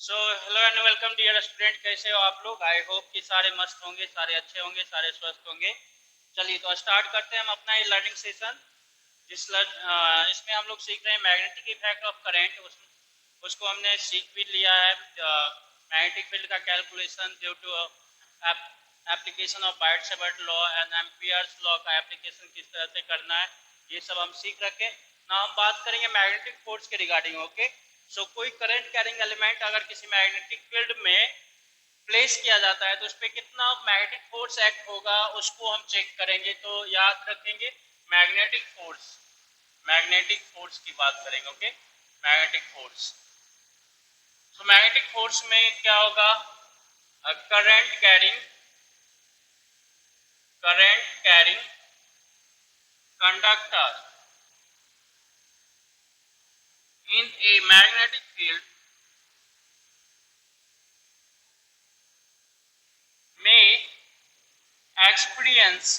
So hello and welcome dear student, कैसे हो आप लोग। आई होप कि सारे मस्त होंगे, सारे अच्छे होंगे, सारे स्वस्थ होंगे। चलिए तो स्टार्ट करते हैं हम अपना ये लर्निंग सेशन। इसमें हम लोग सीख रहे हैं मैग्नेटिक इफेक्ट ऑफ करंट। उसको हमने सीख भी लिया है। मैग्नेटिक फील्ड का calculation due to application of Biot Savart law and Ampere's law का एप्लीकेशन किस तरह से करना है, ये सब हम सीख रखे। ना हम बात करेंगे मैग्नेटिक फोर्स के रिगार्डिंग। ओके, सो कोई करंट कैरिंग एलिमेंट अगर किसी मैग्नेटिक फील्ड में प्लेस किया जाता है तो उस पर कितना मैग्नेटिक फोर्स एक्ट होगा उसको हम चेक करेंगे। तो याद रखेंगे मैग्नेटिक फोर्स की बात करेंगे। Okay, magnetic force. तो मैग्नेटिक फोर्स में क्या होगा, current carrying conductor in a magnetic field may experience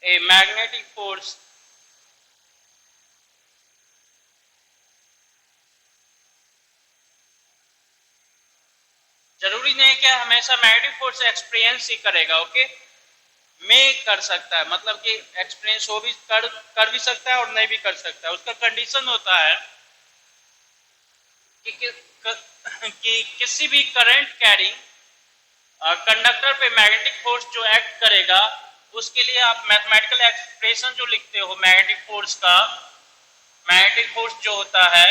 a magnetic force जरूरी नहीं कि हमेशा मैग्नेटिक फोर्स एक्सपीरियंस ही करेगा। ओके, में कर सकता है, मतलब कि एक्सपीरियंस हो भी कर भी सकता है और नहीं भी कर सकता है। उसका कंडीशन होता है कि किसी भी करंट कैरिंग कंडक्टर पे मैग्नेटिक फोर्स जो एक्ट करेगा उसके लिए आप मैथमेटिकल एक्सप्रेशन जो लिखते हो मैग्नेटिक फोर्स का, मैग्नेटिक फोर्स जो होता है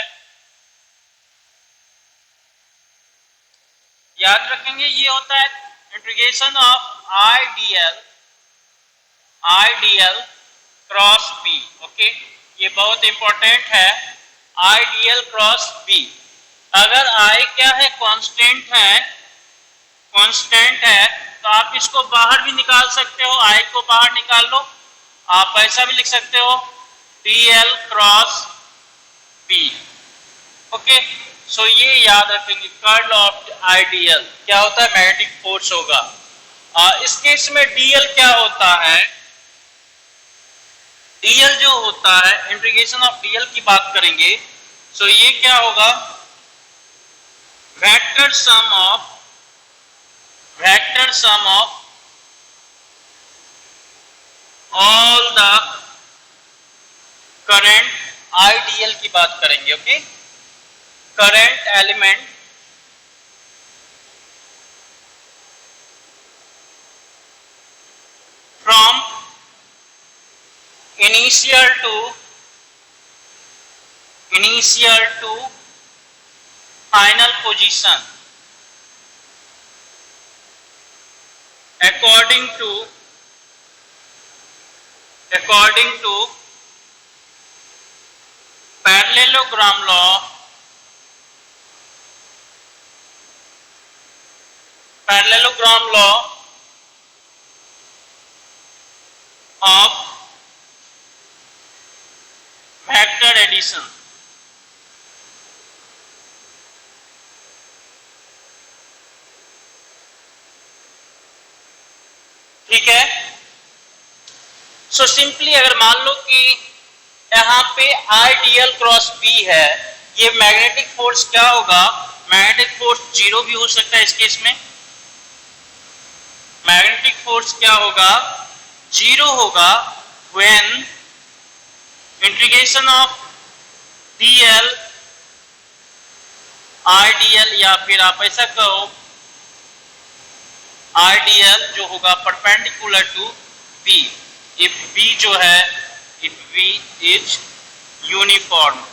याद रखेंगे, ये होता है integration of I D L cross B. Okay, ये बहुत इंपॉर्टेंट है, I D L cross B. अगर आई क्या है, कांस्टेंट है तो आप इसको बाहर भी निकाल सकते हो, आई को बाहर निकाल लो। आप ऐसा भी लिख सकते हो D L cross B. Okay, so ये याद रखेंगे, कर्ल ऑफ आईडीएल क्या होता है, मैग्नेटिक फोर्स होगा। इस केस में डीएल क्या होता है, डीएल जो होता है इंटीग्रेशन ऑफ डीएल की बात करेंगे। सो ये क्या होगा, vector sum of all the current IDL की बात करेंगे। Okay, current element from initial to final position according to parallelogram law of vector addition। ठीक है, सो सिंपली अगर मान लो कि यहाँ पे I D L cross B है, ये मैग्नेटिक फोर्स क्या होगा, मैग्नेटिक फोर्स जीरो भी हो सकता है। इस केस में मैग्नेटिक फोर्स क्या होगा, जीरो होगा when integration of DL IDL, या फिर आप ऐसा कहो आईडीएल जो होगा perpendicular to B, if B जो है, इफ बी इज यूनिफॉर्म।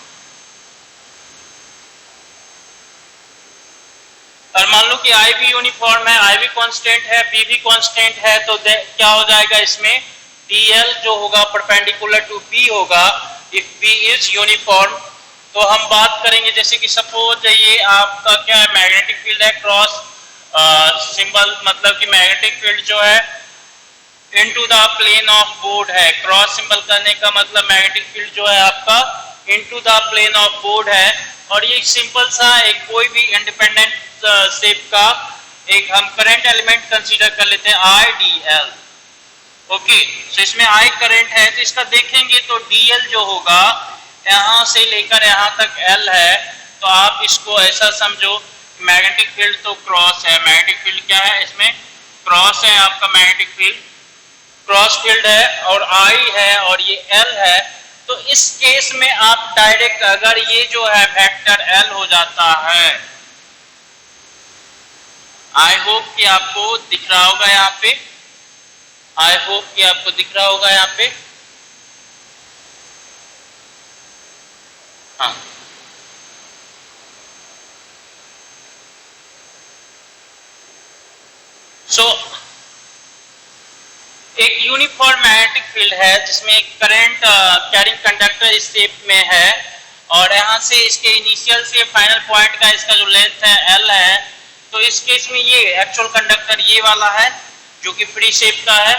और मान लो कि आई भी यूनिफॉर्म है, आई भी कांस्टेंट है, बी भी कांस्टेंट है, तो क्या हो जाएगा इसमें, डीएल जो होगा परपेंडिकुलर टू बी होगा इफ बी इज यूनिफॉर्म। तो हम बात करेंगे जैसे कि सपोज ये आपका क्या है, मैग्नेटिक फील्ड है, क्रॉस सिंबल मतलब कि मैग्नेटिक फील्ड जो है into the plane of board है। क्रॉस सिंबल करने का मतलब मैग्नेटिक फील्ड जो है आपका into the plane of board है। और ये सिंपल सा एक कोई भी इंडिपेंडेंट शेप का एक हम करंट एलिमेंट कंसीडर कर लेते हैं आई डी एल। ओके, तो इसमें आई करंट है तो इसका देखेंगे तो डीएल जो होगा यहाँ से लेकर यहाँ तक एल है, तो आप इसको ऐसा समझो, मैग्नेटिक फील्ड तो क्रॉस है, मैग्नेटिक फील्ड क्या है, इसमें क्रॉस है आपका मैग्नेटिक फील्ड, क्रॉस फील्ड है और आई है और ये एल है। तो इस केस में आप डायरेक्ट अगर ये जो है वेक्टर एल हो जाता है, आई होप कि आपको दिख रहा होगा यहाँ पे, आई होप कि आपको दिख रहा होगा यहाँ पे, हाँ। सो एक यूनिफॉर्म मैग्नेटिक फील्ड है जिसमें एक करंट कैरिंग कंडक्टर इस शेप में है और यहाँ से इसके इनिशियल से फाइनल पॉइंट का इसका जो लेंथ है एल है। तो इस केस में ये एक्चुअल कंडक्टर ये वाला है जो कि फ्री शेप का है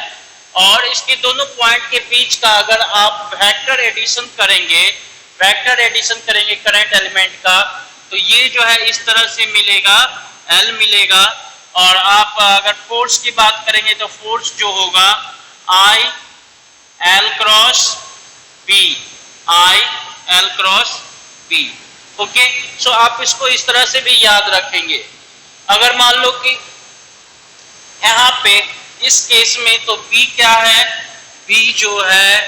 और इसके दोनों पॉइंट के बीच का अगर आप वेक्टर एडिशन करेंगे करंट एलिमेंट का, तो ये जो है इस तरह से मिलेगा, एल मिलेगा। और आप अगर फोर्स की बात करेंगे तो फोर्स जो होगा I L cross B, I L cross B. Okay, so आप इसको इस तरह से भी याद रखेंगे। अगर मान लो कि यहाँ पे इस केस में तो बी क्या है, बी जो है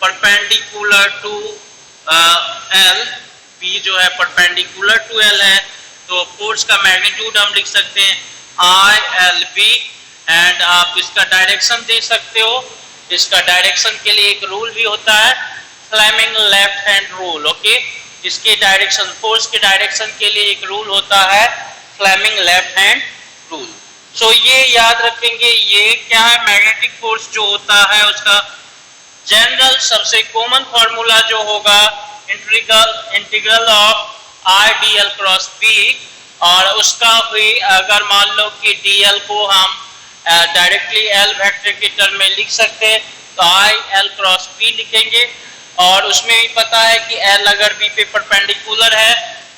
परपेंडिकुलर टू एल, बी जो है परपेंडिकुलर टू एल है, तो फोर्स का मैग्नीट्यूड हम लिख सकते हैं आई एल बी एंड आप इसका डायरेक्शन दे सकते हो। इसका डायरेक्शन के लिए एक रूल भी होता है, Fleming left hand rule. Okay, इसके डायरेक्शन, फोर्स के डायरेक्शन के लिए एक रूल होता है Fleming left hand rule. So ये याद रखेंगे। ये क्या है, मैग्नेटिक फोर्स जो होता है उसका जनरल सबसे कॉमन फॉर्मूला जो होगा integral of I D L cross B, और उसका भी अगर मान लो कि dl को हम डायरेक्टली l वेक्टर के टर्म में लिख सकते हैं तो i l क्रॉस b लिखेंगे। और उसमें भी पता है कि l अगर b पे परपेंडिकुलर है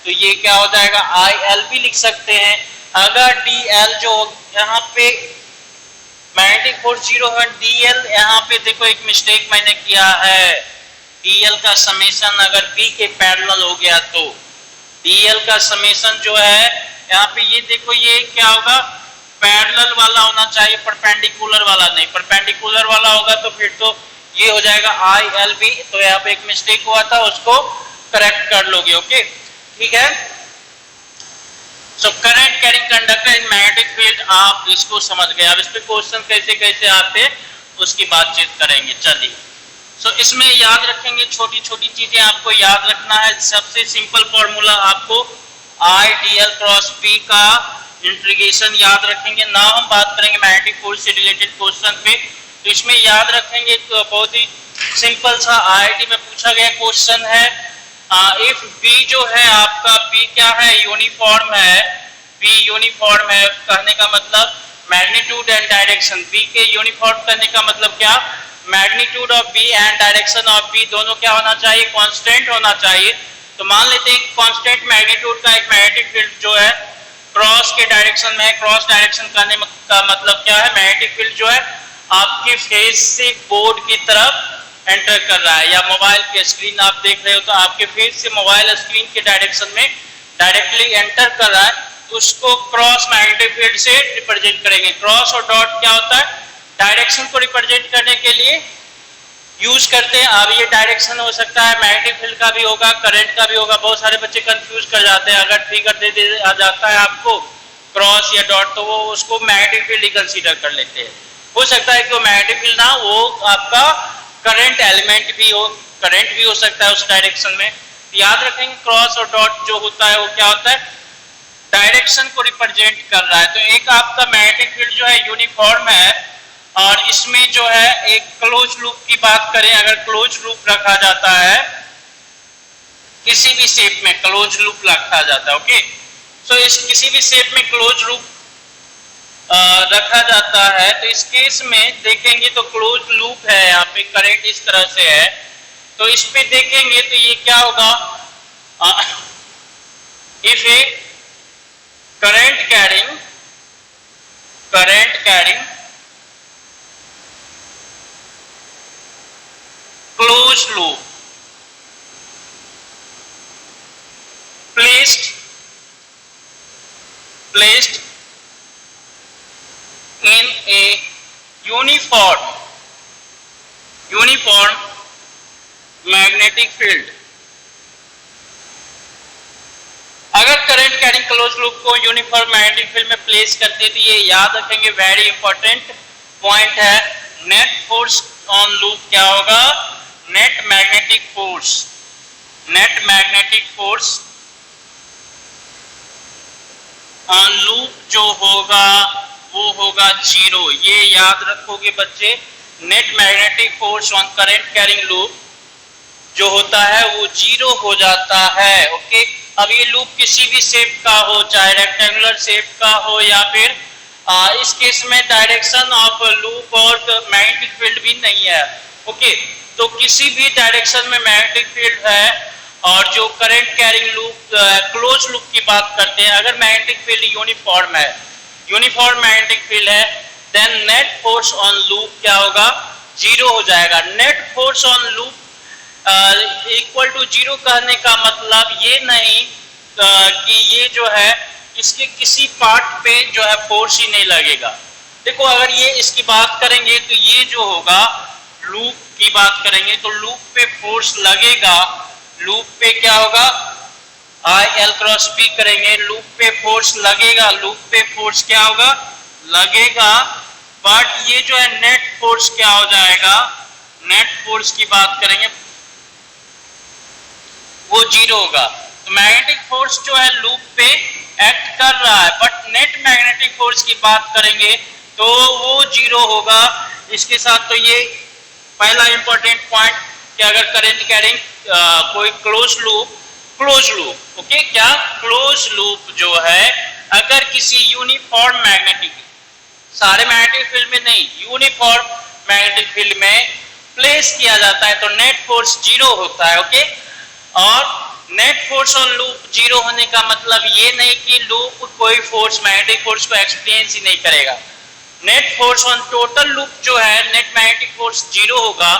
तो ये क्या हो जाएगा, i l भी लिख सकते हैं। अगर dl जो यहाँ पे मैग्नेटिक फोर्स 0 है, dl यहाँ पे देखो एक मिस्टेक मैंने किया है, dl का समेशन अगर b के पैरेलल हो गया तो dl का समेशन जो है यहाँ पे ये देखो ये क्या होगा, पैरेलल वाला होना चाहिए, परपेंडिकुलर वाला नहीं। परपेंडिकुलर वाला होगा तो फिर तो ये हो जाएगा आई एल बी। तो यहाँ पे एक मिस्टेक हुआ था, उसको करेक्ट कर लोगे। ओके, ठीक है। So current carrying conductor in magnetic field, आप इसको समझ गए। अब इस पे क्वेश्चन कैसे कैसे आते उसकी बातचीत करेंगे। चलिए, सो इसमें याद रखेंगे, छोटी छोटी चीजें आपको याद रखना है। सबसे सिंपल फॉर्मूला आपको I D L cross B का इंटीग्रेशन याद रखेंगे। ना हम बात करेंगे मैग्नेटिक फोर्स से रिलेटेड क्वेश्चन पे, तो इसमें याद रखेंगे तो बहुत ही सिंपल सा आईआईटी में पूछा गया क्वेश्चन है। इफ बी जो है आपका, बी क्या है, यूनिफॉर्म है, बी यूनिफॉर्म है, कहने का मतलब मैग्नीट्यूड एंड डायरेक्शन, बी के यूनिफॉर्म करने का मतलब क्या, magnitude of B and direction of B दोनों क्या होना चाहिए, कांस्टेंट होना चाहिए। तो मान लेते हैं कांस्टेंट मैग्नीट्यूड का एक मैग्नेटिक फील्ड जो है क्रॉस के डायरेक्शन में है। क्रॉस डायरेक्शन करने का मतलब क्या है, मैग्नेटिक फील्ड जो है आपके फेस से बोर्ड की तरफ एंटर कर रहा है, या मोबाइल की स्क्रीन आप देख रहे हो तो आपके फेस से मोबाइल स्क्रीन के डायरेक्शन में डायरेक्टली एंटर कर रहा है, तो उसको क्रॉस मैग्नेटिक फील्ड से रिप्रेजेंट करेंगे। क्रॉस और डॉट क्या होता है, डायरेक्शन को रिप्रेजेंट करने के लिए यूज करते हैं। अब ये डायरेक्शन हो सकता है मैग्नेटिक फील्ड का भी होगा, करंट का भी होगा। बहुत सारे बच्चे कंफ्यूज कर जाते हैं, अगर फिगर दे दिया जाता है आपको क्रॉस या डॉट तो वो उसको मैग्नेटिक फील्ड ही कंसीडर कर लेते हैं। हो सकता है कि वो मैग्नेटिक फील्ड ना, वो आपका करंट एलिमेंट भी हो, करंट भी हो सकता है उस डायरेक्शन में। तो याद रखेंगे क्रॉस और डॉट जो होता है वो क्या होता है, डायरेक्शन को रिप्रेजेंट कर रहा है। तो एक आपका मैग्नेटिक फील्ड जो है यूनिफॉर्म है, और इसमें जो है एक क्लोज लूप की बात करें, अगर क्लोज लूप रखा जाता है किसी भी शेप में, क्लोज लूप रखा जाता है। ओके, सो इस किसी भी शेप में क्लोज लूप रखा जाता है, तो इस केस में देखेंगे तो क्लोज लूप है, यहाँ पे करंट इस तरह से है, तो इस पे देखेंगे तो ये क्या होगा, if A current carrying closed loop placed in a uniform magnetic field। अगर करंट कैरिंग क्लोज लूप को यूनिफॉर्म मैग्नेटिक फील्ड में प्लेस करते तो ये याद रखेंगे, वेरी इंपॉर्टेंट पॉइंट है। नेट फोर्स ऑन लूप क्या होगा? Net magnetic force on loop जो होगा वो होगा जीरो। ये याद रखोगे बच्चे, net magnetic force on current carrying loop जो होता है वो जीरो हो जाता है। ओके, अब ये लूप किसी भी शेप का हो, चाहे रेक्टेंगुलर शेप का हो या फिर इस केस में डायरेक्शन ऑफ लूप और मैग्नेटिक फील्ड भी नहीं है। ओके, तो किसी भी डायरेक्शन में मैग्नेटिक फील्ड है और जो current carrying loop close loop की बात करते हैं, अगर मैग्नेटिक फील्ड यूनिफॉर्म है, यूनिफॉर्म मैग्नेटिक फील्ड है, then net force on loop क्या होगा? जीरो हो जाएगा। Net force on loop equal to zero कहने का मतलब ये नहीं कि ये जो है इसके किसी पार्ट पे जो है फोर्स ही नहीं लगेगा। देखो, अगर ये इसकी बात करेंगे तो ये जो होगा, लूप की बात करेंगे तो लूप पे फोर्स लगेगा। लूप पे क्या होगा? आई एल क्रॉस बी करेंगे, लूप पे फोर्स लगेगा। लूप पे फोर्स क्या होगा? लगेगा। बट ये जो है नेट फोर्स क्या हो जाएगा? नेट फोर्स की बात करेंगे वो जीरो होगा। तो मैग्नेटिक फोर्स जो है लूप पे एक्ट कर रहा है, बट नेट मैग्नेटिक फोर्स की बात करेंगे तो वो जीरो होगा। इसके साथ तो ये पहला इंपॉर्टेंट पॉइंट कि अगर करंट कैरिंग कोई क्लोज लूप ओके, क्या क्लोज लूप जो है अगर किसी यूनिफॉर्म मैग्नेटिक, सारे मैग्नेटिक फील्ड में नहीं, यूनिफॉर्म मैग्नेटिक फील्ड में प्लेस किया जाता है तो नेट फोर्स जीरो होता है। ओके, और net force on loop zero होने का मतलब ये नहीं कि लूप कोई फोर्स मैग्नेटिक फोर्स को एक्सपीरियंस ही नहीं करेगा। Net force on total loop जो है, नेट मैग्नेटिक फोर्स जीरो होगा,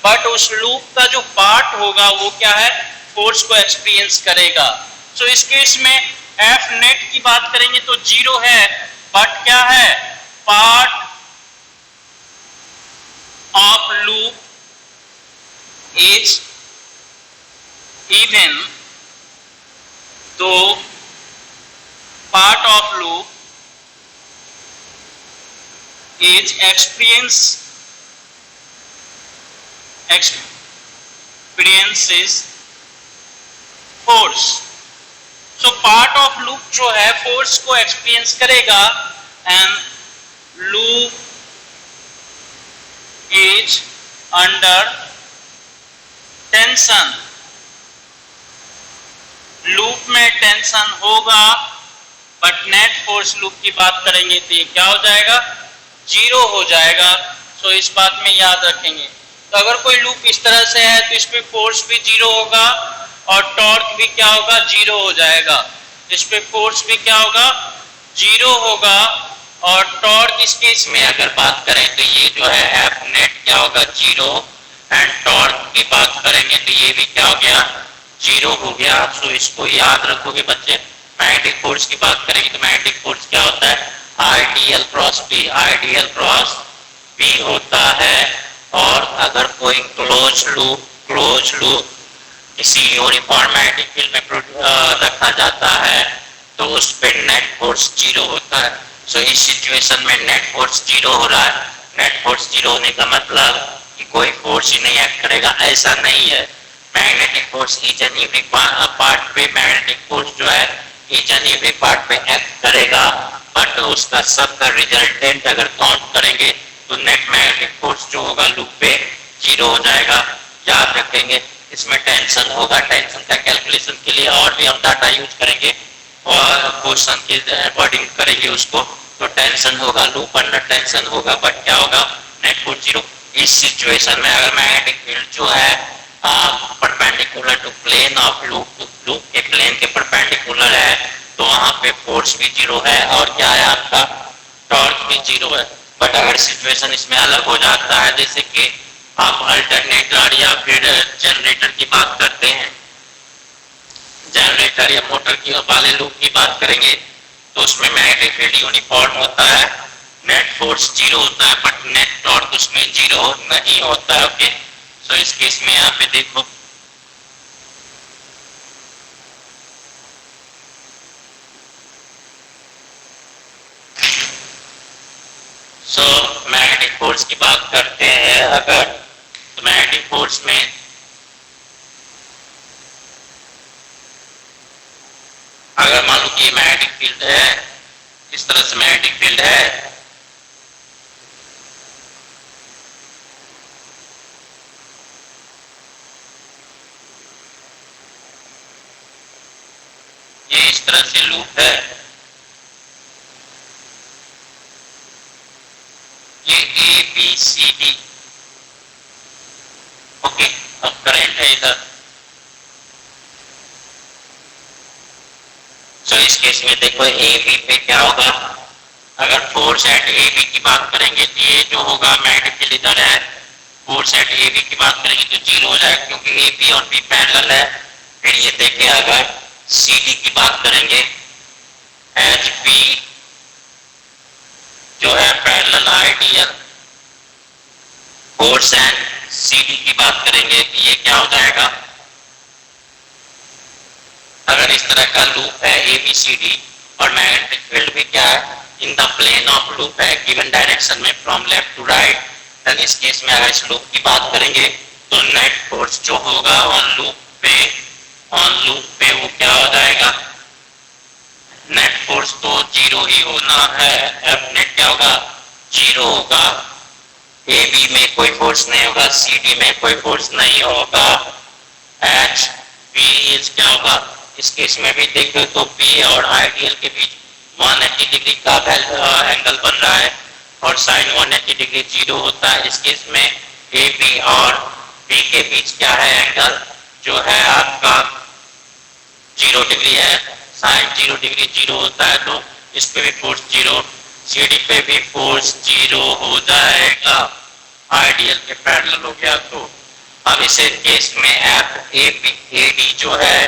बट उस लूप का जो पार्ट होगा वो क्या है? फोर्स को एक्सपीरियंस करेगा। सो इस केस में एफ नेट की बात करेंगे तो जीरो है, बट क्या है? Part of loop is even though part of loop is experiences force। so part of loop जो है फोर्स को एक्सपीरियंस करेगा and loop is under tension। Loop में टेंशन होगा, बट नेट फोर्स लूप की बात करेंगे तो ये क्या हो जाएगा? जीरो हो जाएगा। सो इस बात में याद रखेंगे। तो अगर कोई लूप इस तरह से है तो इस पे फोर्स भी जीरो होगा और टॉर्क भी क्या होगा? जीरो हो जाएगा। इस पे फोर्स भी क्या होगा? जीरो होगा और टॉर्क इस केस में अगर बात करें तो ये जो है एफ नेट क्या होगा? जीरो। एंड टॉर्क की बात करेंगे तो ये भी क्या हो गया? जीरो हो गया। सो इसको याद रखोगे बच्चे। मैग्नेटिक फोर्स की बात करेंगे तो मैग्नेटिक फोर्स क्या होता है? Ideal cross B, ideal cross B होता है। और अगर कोई क्लोज लूप किसी यूनिफॉर्म मैग्नेटिक फील्ड में रखा जाता है तो उस पे नेट फोर्स जीरो होता है। सो इस सिचुएशन में नेट फोर्स जीरो हो रहा है। नेट फोर्स जीरो होने का मतलब कि कोई फोर्स ही नहीं एक्ट करेगा, ऐसा नहीं है। Magnetic force each and every part पे, मैग्नेटिक फोर्स जो है ईच एंड एवरी पार्ट पे एक्ट करेगा, बट उसका सबका रिजल्टेंट अगर काउंट करेंगे तो नेट मैग्नेटिक फोर्स जो होगा लूप पे जीरो हो जाएगा। याद रखेंगे। इसमें टेंशन होगा, टेंशन का कैलकुलेशन के लिए और भी हम डाटा यूज करेंगे और क्वेश्चन के अकॉर्डिंग करेंगे उसको। तो टेंशन होगा, लूप अंडर टेंशन होगा, बट क्या होगा? Net force zero. इस सिचुएशन में अगर मैग्नेटिक फील्ड जो है perpendicular to plane of loop के प्लेन के परपेंडिकुलर है तो वहां पे फोर्स भी जीरो है और क्या है? आपका टॉर्क भी जीरो है। बट अगर सिचुएशन इसमें अलग हो जाता है, जैसे कि आप अल्टरनेटर या फिर जनरेटर की बात करते हैं, जनरेटर इंडक्टर या मोटर की वाले लूप की बात करेंगे तो उसमें मैग्नेटिक फील्ड यूनिफॉर्म होता है, नेट फोर्स जीरो होता है, बट नेट टॉर्क उसमें जीरो नहीं होता है। ओके, सो इस केस में यहाँ पे देखो मैग्नेटिक फोर्स की बात करते हैं अगर, तो मैग्नेटिक फोर्स में अगर मान लो कि ये मैग्नेटिक फील्ड है, इस तरह से मैग्नेटिक फील्ड है, ये इस तरह से लूप है, ये A B C D. Okay, अब करंट है इधर, तो इस केस में देखो ए बी पे क्या होगा, अगर फोर्स एट ए बी की बात करेंगे तो ये जो होगा मैग्नेटिक फील्ड इधर है, फोर्स एट ए बी की बात करेंगे तो जीरो हो जाएगा क्योंकि ए बी और बी पैरेलल है। फिर ये देखिए अगर सी डी की बात करेंगे, एच बी जो है parallel ideal, force and C D की बात करेंगे तो ये क्या हो जाएगा, अगर इस तरह का लूप है ए बी सी डी और मैग्नेटिक फील्ड भी क्या है in the plane of loop है गिवन डायरेक्शन में from left to right, then इस केस में अगर इस लूप की बात करेंगे तो नेट फोर्स जो होगा ऑन लूप पे वो क्या हो जाएगा, नेट फोर्स तो जीरो ही होना है, एफ नेट क्या होगा जीरो होगा, ए बी में कोई फोर्स नहीं होगा, सी डी में कोई फोर्स नहीं होगा, एच बी क्या होगा, इस केस में भी देखो तो बी और आइडियल के बीच 180 डिग्री का एंगल बन रहा है और साइन 180 डिग्री जीरो होता है। इस केस में ए बी और बी के बीच क्या है एंगल, जो है आपका 0 डिग्री है, साइन 0 डिग्री जीरो होता है, तो इस पे भी फोर्स जीरो, सी डी पे भी फोर्स जीरो हो जाएगा, आइडियल के पैरेलल हो गया। तो अब इस केस में एफ ए डी जो है,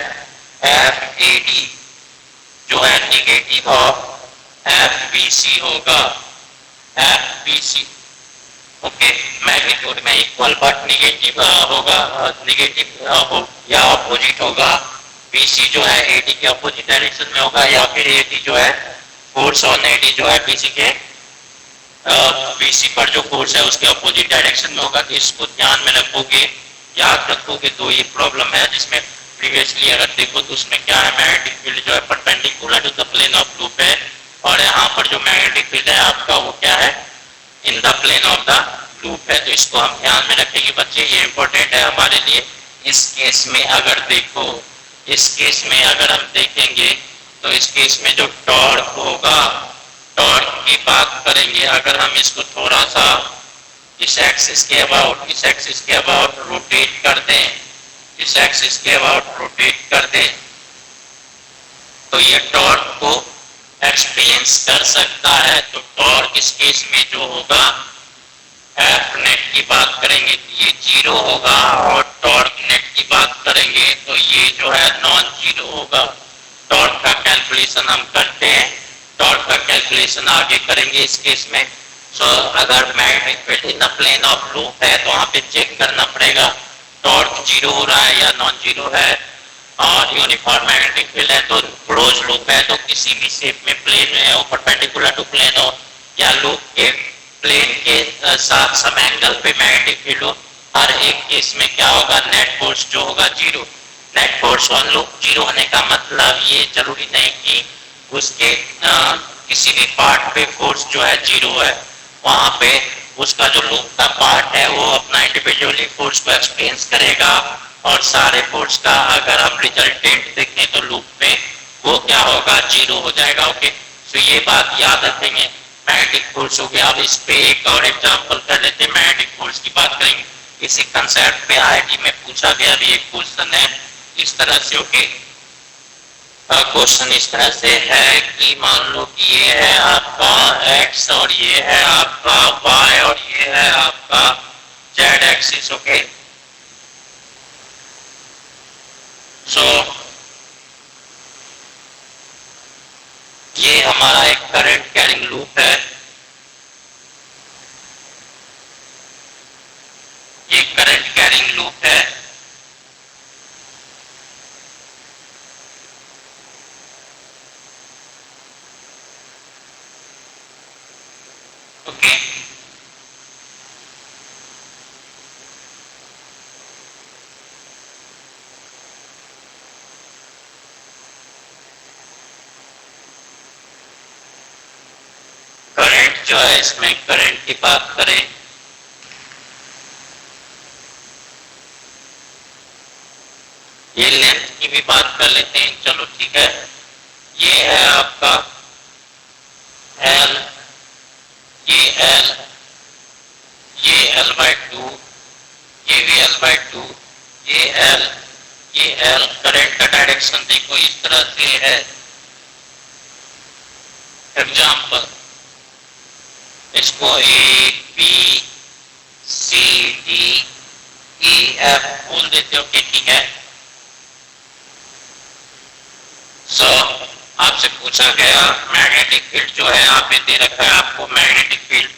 एफ ए डी जो है negative of F B C होगा, F B C. Okay, magnitude में इक्वल बट निगेटिव होगा, निगेटिव या अपोजिट होगा, बी सी जो है ए डी के अपोजिट डायरेक्शन में होगा, या फिर ए डी जो है फोर्स ऑन ए डी जो है बी सी के बीसी पर जो फोर्स है उसके अपोजिट डायरेक्शन में होगा। तो इसको ध्यान में रखोगे, याद रखोगे, तो ये प्रॉब्लम है जिसमें प्रीवियसली अगर देखो तो उसमें क्या है, मैग्नेटिक फील्ड जो है perpendicular to the plane of loop है और यहाँ पर जो मैग्नेटिक फील्ड है आपका वो क्या है, in the plane of the loop है। तो इसको हम ध्यान में रखेंगे बच्चे, ये इंपॉर्टेंट है हमारे लिए। इस केस में अगर देखो, इस केस में अगर हम देखेंगे तो इस केस में जो टॉर्क होगा, टॉर्क की बात करेंगे, अगर हम इसको थोड़ा सा इस एक्सिस के अबाउट रोटेट कर दें, इस एक्सिस के अबाउट रोटेट कर दें, तो ये टॉर्क को एक्सपीरियंस कर सकता है। तो टॉर्क इस केस में जो होगा, एफ नेट की बात करेंगे तो ये जीरो होगा और टॉर्क नेट की बात करेंगे तो ये जो है नॉन जीरो होगा। टॉर्क का कैलकुलेशन हम करते हैं, टॉर्क का कैलकुलेशन आगे करेंगे इस केस में। सो अगर magnetic field in the plane of loop है तो वहां पे चेक करना पड़ेगा टॉर्क जीरो हो रहा है या नॉन जीरो है, और यूनिफॉर्म मैग्नेटिक फील्ड है तो क्लोज लूप है तो किसी भी शेप में प्लेन है वो परपेंडिकुलर टू प्लेन हो या लूप के प्लेन के साथ सम एंगल पे मैग्नेटिक फील्ड हो, हर एक केस में क्या होगा, नेट फोर्स जो होगा zero. Net force on loop zero होने का मतलब ये जरूरी नहीं कि उसके किसी भी पार्ट पे फोर्स जो है जीरो है, वहां पे उसका जो लूप का पार्ट है वो अपना इंडिविजुअली फोर्स को एक्सपीरियंस करेगा और सारे फोर्स का अगर हम रिजल्टेंट देखें तो लूप में वो क्या होगा, जीरो हो जाएगा। ओके, तो ये बात याद रखेंगे। मैग्नेटिक फोर्स हो गया। अब इस पे एक और एग्जांपल कर लेते हैं, मैग्नेटिक फोर्स की बात करेंगे। इसी कंसेप्ट पे आईआईटी में पूछा गया भी एक क्वेश्चन है इस तरह से। ओके, क्वेश्चन इस तरह से है कि मान लो कि ये है आपका x और ये है आपका y और ये है आपका z एक्सिस। ओके, सो हमारा एक करंट कैरिंग लूप है, ये करंट कैरिंग लूप है। ओके, करंट जो है, इसमें करंट की बात करें, ये लेंथ की भी बात कर लेते हैं। चलो ठीक है, ये है आपका L, ये L, ये L/2, ये भी L/2, ये L, ये L। करंट का डायरेक्शन देखो इस तरह से है। एग्जाम्पल, इसको A B C D E F बोल देते हो कि ठीक है। सो आपसे पूछा गया मैग्नेटिक फील्ड जो है यहाँ पे दे रखा है आपको, मैग्नेटिक फील्ड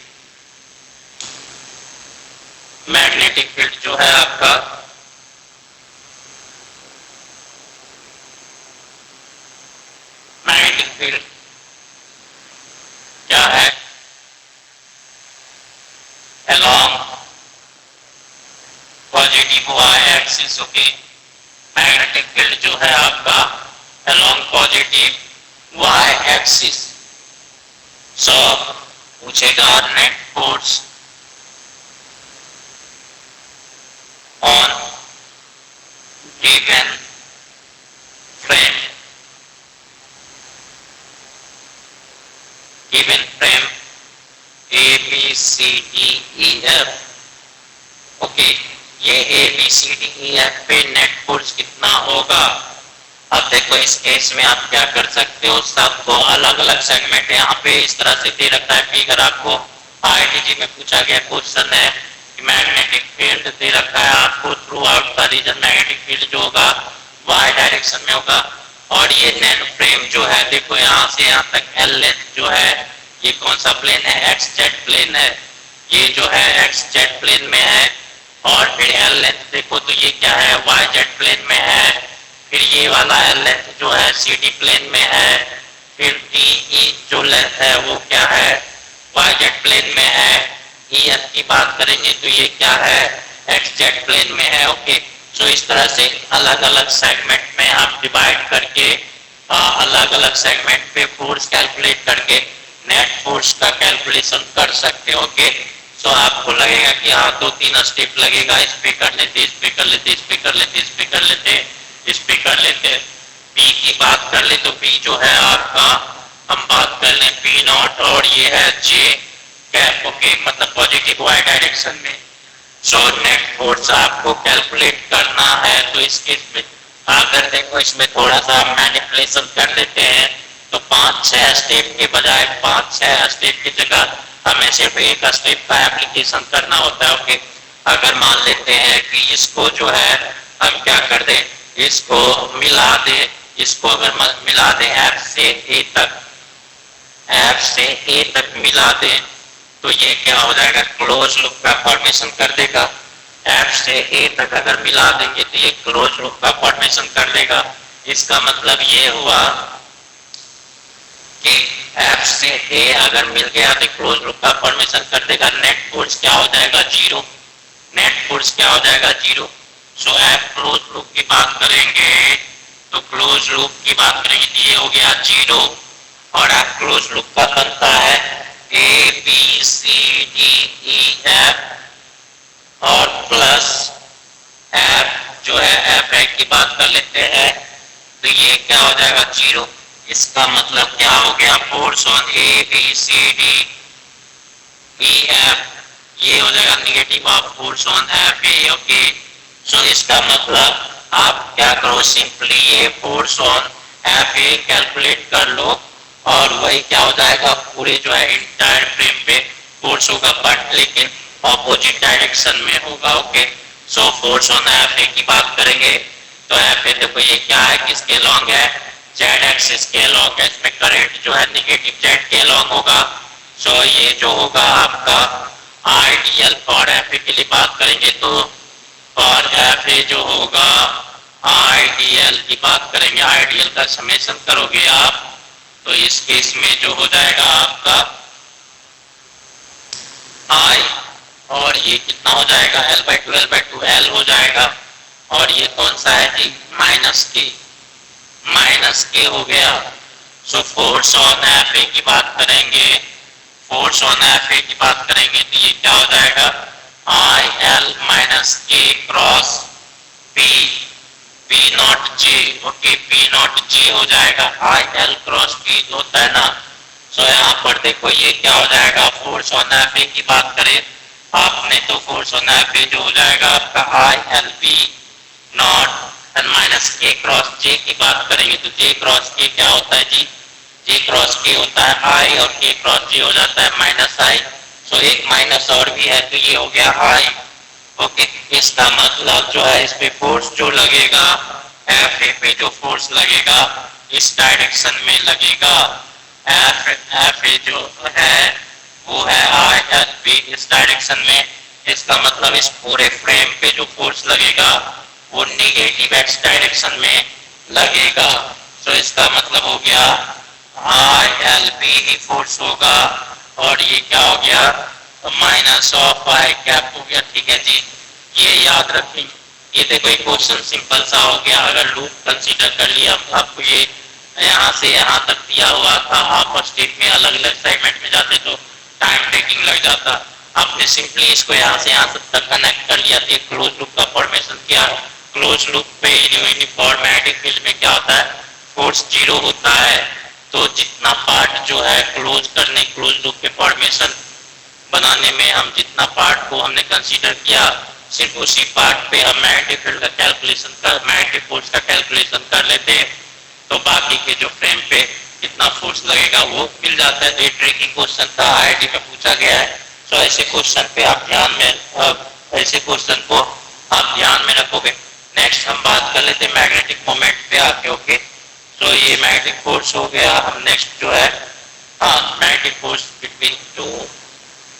जो है आपका मैग्नेटिक फील्ड क्या है, along positive y axis. Okay, magnetic field जो है आपका along पॉजिटिव y एक्सिस। सो पूछेगा net force on given frame, A B C D E F। Okay, ये A B C D E F पे net force कितना होगा। अब देखो इस केस में आप क्या कर सकते हो, सबको अलग अलग सेगमेंट यहाँ पे इस तरह से दे रखा है। फिगर आपको IITG में पूछा गया क्वेश्चन है कि मैग्नेटिक फील्ड दे रखा है आपको throughout the region, magnetic field जो होगा y डायरेक्शन में होगा। और ये नेट फ्रेम जो है देखो यहाँ से यहाँ तक L लेंथ जो है, ये कौन सा प्लेन है, XZ प्लेन है, ये जो है XZ प्लेन में है। और फिर L लेंथ देखो तो ये क्या है, YZ प्लेन में है। फिर ये वाला L लेंथ जो है CD प्लेन में है। फिर DE जो लेंथ है वो क्या है, YZ प्लेन में है। EF की बात करेंगे तो ये क्या है, XZ प्लेन में है। ओके, सो इस तरह से अलग अलग सेगमेंट में आप डिवाइड करके अलग अलग सेगमेंट पे फोर्स कैलकुलेट करके नेट फोर्स का कैलकुलेशन कर सकते हो। ओके, सो आपको लगेगा कि हाँ 2-3 स्टेप लगेगा, इस पे कर लेते, इस पे कर लेते, इस पे कर लेते, इस पे कर लेते, इस पे कर लेते। P की बात कर ले तो P जो है आपका, हम बात कर लें P0 और ये है J कैप। ओके, मतलब पॉजिटिव y डायरेक्शन में। सो नेट फोर्स आपको कैलकुलेट करना है तो इस केस में अगर देखो इसमें थोड़ा सा मैनिपुलेशन कर देते हैं तो 5-6 स्टेप के बजाय 5-6 स्टेप की जगह हमें सिर्फ एक स्टेप का एप्लीकेशन करना होता है। ओके, अगर मान लेते हैं कि इसको जो है हम क्या कर दें, इसको मिला दें, इसको अगर मिला दें F से A तक, F से A तक मिला दें तो ये क्या हो जाएगा, क्लोज लूप का फॉर्मेशन कर देगा। F से A तक अगर मिला देंगे तो ये क्लोज लूप का फॉर्मेशन कर देगा। इसका मतलब ये हुआ कि F से A अगर मिल गया तो क्लोज लूप का फॉर्मेशन कर देगा। नेट फोर्स क्या हो जाएगा, 0। नेट फोर्स क्या हो जाएगा, 0। सो F क्लोज लूप की बात करेंगे तो क्लोज लूप की बात करेंगे तो ये हो गया 0 और F क्लोज लूप का बनता है A B C D E F और प्लस F जो है F की बात कर लेते हैं तो ये क्या हो जाएगा, 0। इसका मतलब क्या हो गया, force on A B C D E F, ये हो जाएगा negative of force on F A। Okay, so इसका मतलब आप क्या करो, सिंपली ये force on F A calculate कर लो और वही क्या हो जाएगा, पूरे जो है इंटायर फ्रेम पे फोर्स होगा बट लेकिन ऑपोजिट डायरेक्शन में होगा। Okay, so force on F A की बात करेंगे तो F A देखो ये क्या है, किसके लॉन्ग है, जेड एक्सिस के अलॉन्ग है, इसमें करंट जो है निगेटिव जेड के अलॉन्ग होगा। सो ये जो होगा आपका आइडियल फॉर एफ के लिए बात करेंगे तो फॉर एफ जो होगा आइडियल की बात करेंगे, आइडियल का समेशन करोगे आप तो इस केस में जो हो जाएगा आपका आई, और ये कितना हो जाएगा एल बाई टू एल हो जाएगा। और ये कौन सा है जी माइनस के हो गया। सो फोर्स ऑन एफ की बात करेंगे, फोर्स ऑन एफ की बात करेंगे तो ये क्या हो जाएगा I L minus K cross P naught J. Okay P naught J हो जाएगा आई एल क्रॉस पी होता है ना। सो यहाँ पर देखो ये क्या हो जाएगा फोर्स ऑन एफ की बात करें आपने तो फोर्स ऑन एफ जो हो जाएगा आपका I L B nought and minus K cross J की बात करेंगे तो जे क्रॉस के क्या होता है जी जे क्रॉस के होता है आई और के क्रॉस जे हो जाता है माइनस आई। सो एक माइनस और भी है तो ये हो गया आई। ओके इसका मतलब जो है इस पे फोर्स जो लगेगा एफ ए पे जो फोर्स लगेगा इस डायरेक्शन में लगेगा एफ ए जो है वो है आई एल बी इस डायरेक्शन में। इसका मतलब इस पूरे फ्रेम पे जो फोर्स लगेगा वो निगेटिव एक्स डायरेक्शन में लगेगा। तो इसका मतलब हो गया आई एल बी ही फोर्स होगा और ये क्या हो गया माइनस ऑफ आई कैप हो गया। ठीक है जी ये याद रखेंगे। ये देखो एक क्वेश्चन सिंपल सा हो गया, अगर लूप कंसीडर कर लिया आपको ये यहाँ से यहाँ तक दिया हुआ था, आप स्टेप में अलग अलग सेगमेंट में जाते तो टाइम टेकिंग लग जाता। आपने सिंपली इसको यहाँ से यहाँ तक कनेक्ट कर लिया तो क्लोज लूप का फॉर्मेशन किया। क्लोज लूप पे यूनिफॉर्मेटिक फील्ड में क्या होता है फोर्स जीरो होता है तो जितना पार्ट जो है क्लोज करने क्लोज लूप के फॉर्मेशन बनाने में हम जितना पार्ट को हमने कंसीडर किया सिर्फ उसी पार्ट पे हम मैग्नेटिक फील्ड का कैलकुलेशन कर मैग्नेटिक फोर्स का कैलकुलेशन कर लेते हैं तो बाकी के जो फ्रेम पे कितना फोर्स लगेगा वो मिल जाता है। तो ये ट्रिकी क्वेश्चन था आईआईटी में पूछा गया है। तो ऐसे क्वेश्चन पे आप ध्यान में ऐसे क्वेश्चन को आप ध्यान में रखोगे। नेक्स्ट हम बात कर लेते हैं मैग्नेटिक मोमेंट पे आके। ओके तो ये मैग्नेटिक फोर्स हो गया। हम नेक्स्ट जो है magnetic force between two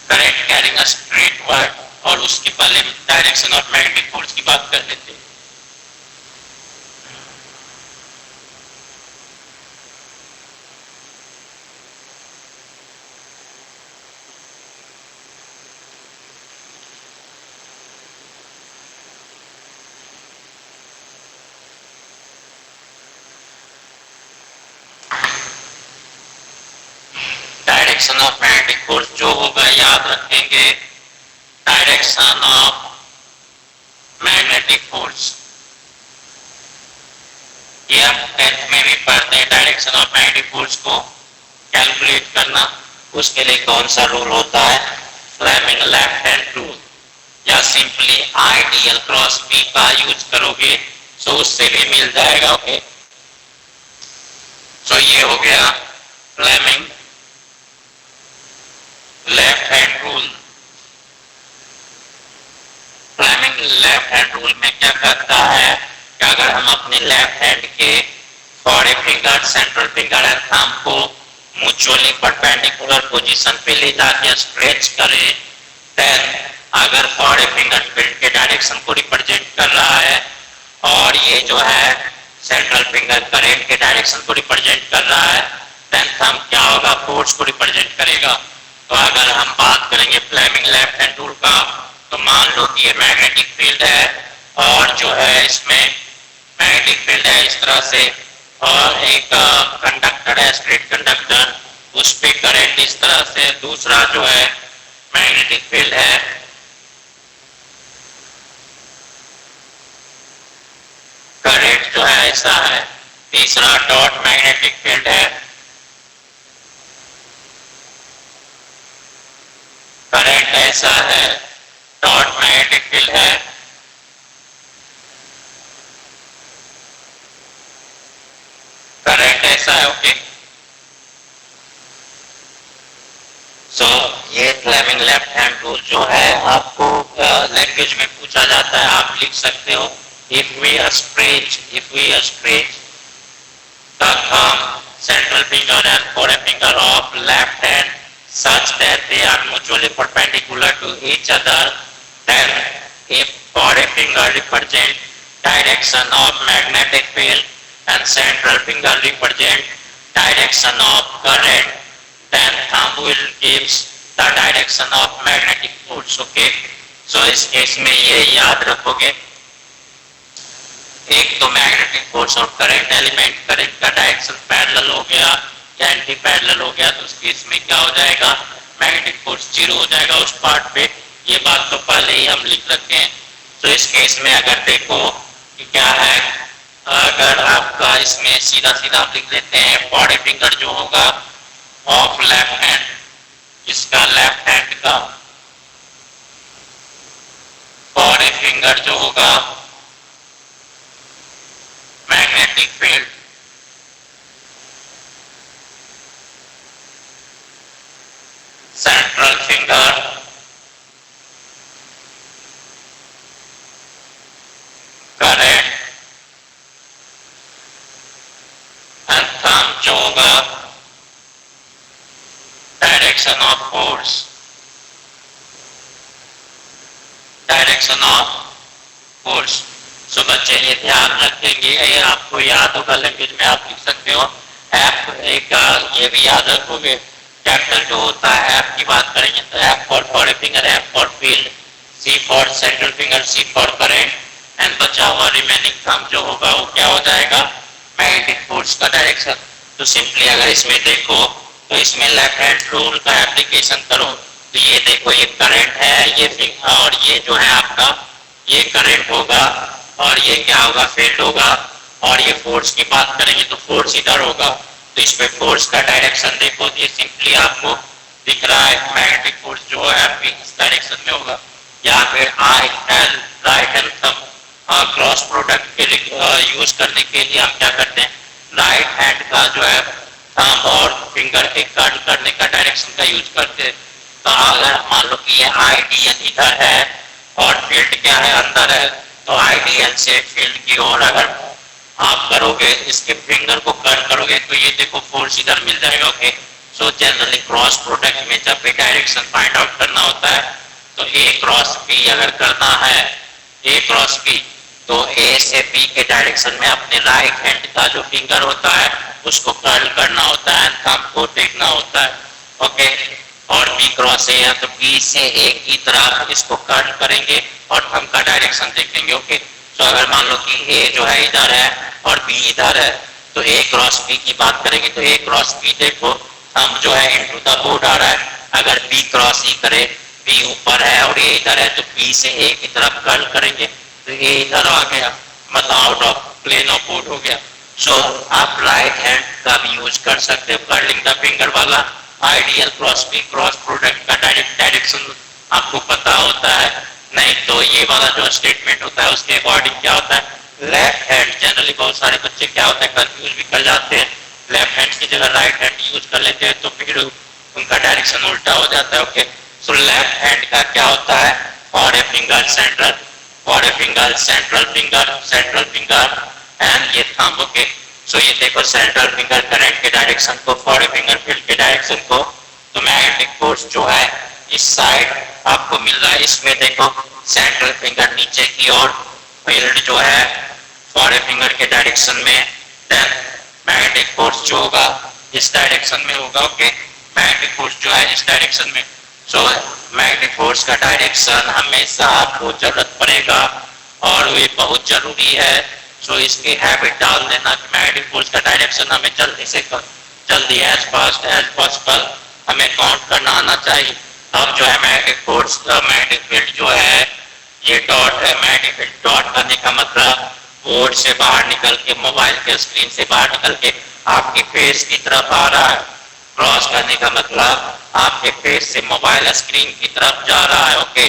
current carrying a straight wire और उसके पहले डायरेक्शन ऑफ मैग्नेटिक फोर्स की बात कर लेते हैं। डायरेक्शन ऑफ मैग्नेटिक फोर्स जो होगा याद रखेंगे डायरेक्शन ऑफ मैग्नेटिक फोर्स ये आप 10th में भी पढ़ते हैं। डायरेक्शन ऑफ मैग्नेटिक फोर्स को कैलकुलेट करना उसके लिए कौन सा रूल होता है फ्लेमिंग लेफ्ट हैंड रूल या सिंपली आइडियल क्रॉस बी का यूज करोगे तो उससे भी मिल जाएगा। ओके तो ये हो गया Fleming left hand rule. Fleming left hand rule में क्या करता है कि अगर हम अपने लेफ्ट हैंड के forefinger central finger and thumb को म्यूचुअली परपेंडिकुलर पोजीशन पे ले जाके स्ट्रेच करें देन अगर फॉरे फिंगर फील्ड के डायरेक्शन को रिप्रेजेंट कर रहा है और ये जो है सेंट्रल फिंगर करंट के डायरेक्शन को रिप्रेजेंट कर रहा है देन थंब क्या होगा फोर्स को रिप्रेजेंट करेगा। तो अगर हम बात करेंगे फ्लेमिंग लेफ्ट हैंड रूल का तो मान लो कि ये मैग्नेटिक फील्ड है और जो है इसमें मैग्नेटिक फील्ड है इस तरह से और एक कंडक्टर है स्ट्रेट कंडक्टर उस पे करंट इस तरह से, दूसरा जो है मैग्नेटिक फील्ड है करंट जो है ऐसा है, तीसरा डॉट मैग्नेटिक फील्ड है करंट ऐसा है डॉट मैग्नेटिक फील्ड है करंट ऐसा है। ओके सो ये फ्लेमिंग लेफ्ट हैंड रूल जो है आपको लैंग्वेज में पूछा जाता है आप लिख सकते हो if we stretch the and forefinger of left hand such that they are mutually perpendicular to each other, then if forefinger represent direction of magnetic field and central finger represent direction of current, then thumb will gives the direction of magnetic force. Okay, so इस case में ये याद रखोगे, एक तो magnetic force और current element, current का direction parallel हो गया या एंटी पैरेलल हो गया, तो उस केस में क्या हो जाएगा, मैग्नेटिक फोर्स जीरो हो जाएगा उस पार्ट पे। ये बात तो पहले ही हम लिख रखे हैं। तो इस केस में अगर देखो कि क्या है, अगर आपका इसमें सीधा सीधा आप लिख लेते हैं बॉडी फिंगर जो होगा ऑफ लेफ्ट हैंड, इसका लेफ्ट हैंड का बॉडी फिंगर जो होगा magnetic field, central finger current and thumb जो होगा direction of force, direction of force. So बच्चे ये ध्यान रखेंगे, ये आपको याद होगा, लैंग्वेज में आप लिख सकते हो एफ एक, ये भी याद रखोगे। कैपिटल जो होता है एफ की बात करेंगे तो F for forefinger, F for field, C for central finger, C for current, and बचा हुआ रिमेनिंग थंब जो होगा वो क्या हो जाएगा, मैग्नेटिक फोर्स का डायरेक्शन। तो सिंपली अगर इसमें देखो तो इसमें लेफ्ट हैंड रूल का एप्लीकेशन करो तो ये देखो ये करंट है, ये फिंगर और ये जो है आपका ये करंट होगा और ये क्या होगा, फील्ड होगा, और ये फोर्स की बात करेंगे तो फोर्स इधर होगा। तो इसमें फोर्स का डायरेक्शन देखो, ये सिंपली आपको दिख रहा है मैग्नेटिक फोर्स जो है आपकी इस डायरेक्शन में होगा। यहाँ पे I L right hand thumb cross product के लिए यूज करने के लिए हम क्या करते हैं, राइट हैंड का जो है थंब और फिंगर के कर्ल करने का डायरेक्शन का यूज करते हैं। तो अगर मान लो कि ये आईडियल इधर है और फील्ड क्या है अंदर है, तो आईडियल से फील्ड की ओर अगर आप करोगे, इसके फिंगर को कर्ल करोगे तो ये देखो फोर्स इधर मिल जाएगा। Okay, so generally cross product में जब भी डायरेक्शन फाइंड आउट करना होता है तो ए क्रॉस बी अगर करना है, ए क्रॉस बी, तो ए से बी के डायरेक्शन में अपने राइट हैंड का जो फिंगर होता है उसको कर्ल करना होता है, थंब को देखना होता है। ओके, और बी क्रॉस ए है तो बी से ए की तरफ इसको कर्ल करेंगे और थंब का डायरेक्शन देखेंगे। ओके, तो अगर मान लो कि ए जो है इधर है और बी इधर है तो ए क्रॉस बी की बात करेंगे तो ए क्रॉस बी देखो थंब जो है इनटू द बोर्ड आ रहा है। अगर बी क्रॉस ई करे, बी ऊपर है और ए इधर है तो बी से ए की तरफ कर्ल करेंगे तो ए इधर आ गया, मतलब out of plane of board हो गया। सो आप राइट हैंड का भी यूज कर सकते हो कर्लिंग द फिंगर वाला। Ideal cross B cross product का डायरेक्ट डायरेक्शन आपको पता होता है, नहीं तो ये वाला जो स्टेटमेंट होता है उसके अकॉर्डिंग क्या होता है, लेफ्ट हैंड जनरली बहुत सारे बच्चे क्या होता है कंफ्यूज भी कर जाते हैं, लेफ्ट हैंड की जगह राइट हैंड यूज कर लेते हैं तो फिर उनका डायरेक्शन उल्टा हो जाता है। ओके, सो लेफ्ट हैंड का क्या होता है, for a finger central, for a finger central finger, central finger and ये थंब। ओके, सो ये देखो सेंट्रल फिंगर करंट के डायरेक्शन को, फॉर ए फिंगर फील्ड के डायरेक्शन को, तो मैग्नेटिक फोर्स जो है इस साइड आपको मिल रहा है। इसमें देखो सेंट्रल फिंगर नीचे की ओर, फील्ड जो है फॉर ए फिंगर के डायरेक्शन में, देन मैग्नेटिक फोर्स जो होगा इस डायरेक्शन में होगा। ओके, मैग्नेटिक फोर्स जो है इस डायरेक्शन में। सो मैग्नेटिक फोर्स का डायरेक्शन हमेशा आपको जरूरत पड़ेगा और ये बहुत जरूरी है। सो इसकी हैबिट डाल देना कि मैग्नेटिक फोर्स का डायरेक्शन हमें जल्दी से जल्दी एज फास्ट एज पॉसिबल हमें काउंट करना आना चाहिए। अब जो है मैग्नेटिक फोर्स, मैग्नेटिक फील्ड जो है ये डॉट है, मैग्नेटिक फील्ड डॉट करने का मतलब बोर्ड से बाहर निकल के, मोबाइल के स्क्रीन से बाहर निकल के आपकी फेस की तरफ आ रहा है। क्रॉस करने का मतलब आपके फेस से मोबाइल स्क्रीन की तरफ जा रहा है। ओके,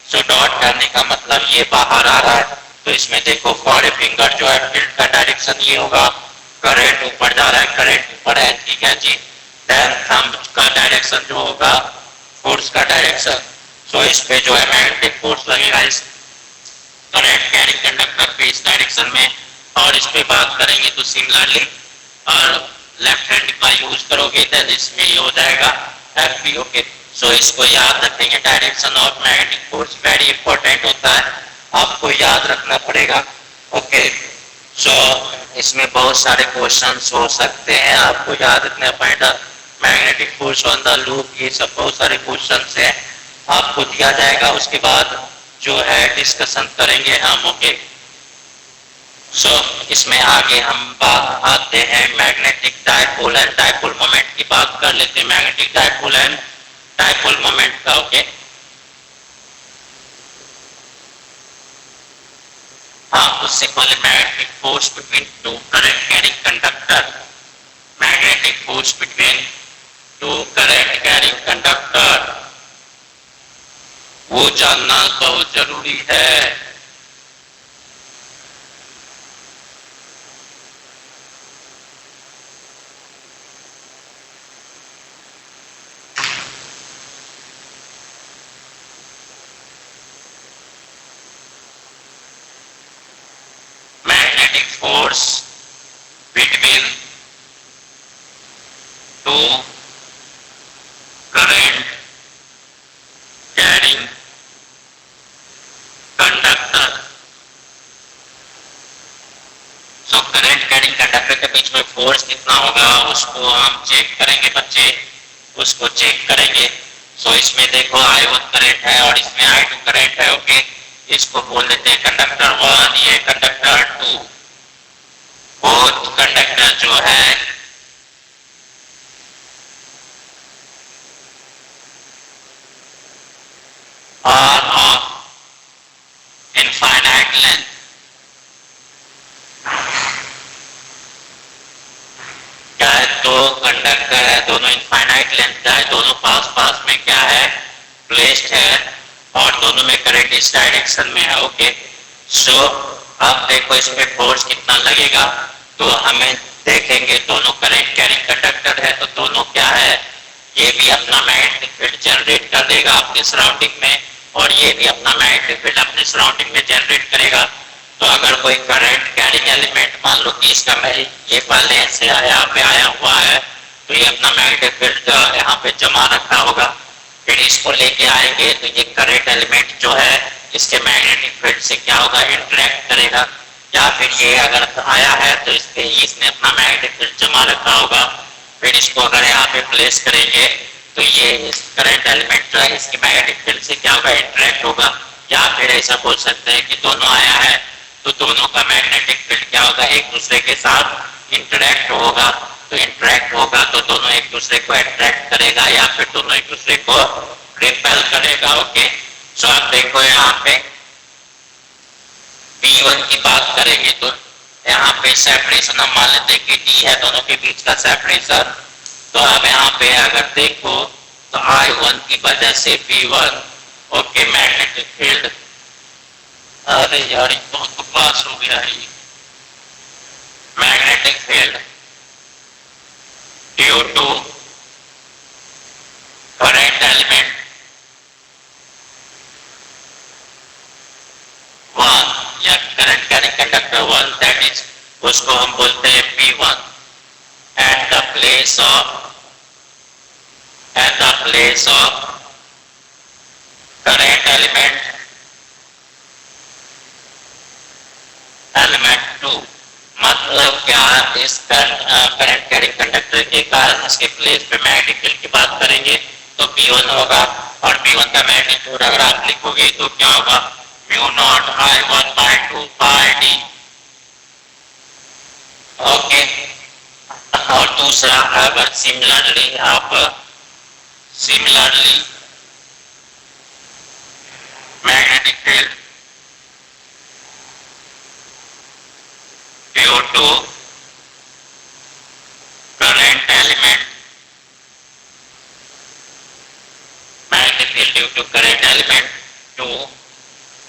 सो डॉट करने का मतलब ये बाहर आ रहा है। तो इसमें देखो फॉर ए फिंगर जो है फील्ड का डायरेक्शन ये होगा, करंट ऊपर जा रहा है, करंट ऊपर है, ठीक है जी। देन थंब का डायरेक्शन जो होगा फोर्स का डायरेक्शन, सो इस पे जो है मैग्नेटिक फोर्स लगेगा इस करंट कैरिंग कंडक्टर पे इस डायरेक्शन में। और इस पे बात करेंगे तो सिमिलरली और लेफ्ट हैंड का यूज करो करोगे देन इसमें ये हो जाएगा FB। ओके, सो इसको याद रखेंगे। Direction of magnetic force very important होता है, आपको याद रखना पड़ेगा। ओके, सो इसमें बहुत सारे क्वेश्चंस हो सकते हैं, आपको याद रखना पड़ेगा। Magnetic force on the loop, ये सब बहुत सारे क्वेश्चंस हैं, आपको दिया जाएगा। उसके बाद जो है डिस्कशन करेंगे हम। ओके, सो इसमें आगे हम बात आते हैं magnetic dipole and dipole moment की बात कर लेते हैं। Magnetic dipole and dipole moment का। ओके, हाँ, उससे पहले magnetic force between two current carrying conductor, magnetic force between two current carrying conductor, वो जानना बहुत जरूरी है। Magnetic force between two current carrying conductor. So current carrying conductor के बीच में फोर्स कितना होगा उसको हम चेक करेंगे बच्चे, उसको चेक करेंगे। सो इसमें देखो I1 करंट है और इसमें I2 करंट है। ओके, इसको बोल देते हैं कंडक्टर 1, ये कंडक्टर 2। बोथ कंडक्टर जो है आर ऑफ इनफाइनाइट लेंथ। क्या है, दो कंडक्टर है, दोनों इनफाइनाइट लेंथ का है, दोनों पास पास में क्या है प्लेस्ड है और दोनों में करंट इस डायरेक्शन में है। ओके, सो अब देखो इसमें फोर्स कितना लगेगा, तो हमें देखेंगे दोनों करंट कैरिंग कंडक्टर है तो दोनों क्या है, ये भी अपना मैग्नेटिक फील्ड जनरेट कर देगा अपने सराउंडिंग में और ये भी अपना मैग्नेटिक फील्ड अपने सराउंडिंग में जनरेट करेगा। तो अगर कोई करंट कैरिंग एलिमेंट मान लो कि इसका ये पहले से यहाँ पे आया हुआ है तो ये अपना मैग्नेटिक फील्ड यहाँ पे जमा रखा होगा, फिर इसको लेके आएंगे तो ये करंट एलिमेंट जो है इसके मैग्नेटिक फील्ड से क्या होगा, इंटरेक्ट करेगा। या फिर ये अगर आया है तो इसने अपना मैग्नेटिक फील्ड जमा रखा होगा, फिर इसको अगर यहाँ पे प्लेस करेंगे तो ये इस करंट एलिमेंट जो है इसके मैग्नेटिक फील्ड से क्या होगा, इंटरेक्ट होगा। या फिर ऐसा बोल सकते हैं कि दोनों आया है तो दोनों का मैग्नेटिक फील्ड क्या होगा, एक दूसरे के साथ इंटरेक्ट होगा। तो इंटरेक्ट होगा तो दोनों एक दूसरे को अट्रैक्ट करेगा या फिर दोनों एक दूसरे को रिपेल करेगा। ओके, सो आप देखो यहाँ पे B1 की बात करेंगे तो यहाँ पे सेपरेशन हम मान लेते हैं कि D है दोनों के बीच का सेपरेशन। तो अब यहाँ पे अगर देखो तो I1 की वजह से B1 ओके मैग्नेटिक फील्ड, अरे यार बहुत बकवास हो गया है, magnetic field due to current element 1 या current carrying conductor 1 that is, उसको हम बोलते हैं P1 at the place of current element 2। मतलब क्या, इस करंट कैरिंग कंडक्टर के कारण इसके प्लेस पे मैग्नेटिक फील्ड की बात करेंगे तो P1 होगा और P1 का मैग्नीट्यूड अगर आप लिखोगे तो क्या होगा, mu nought I1/2 pi D। Okay, और दूसरा अगर similarly magnetic field due to current element, magnetic field due to current element 2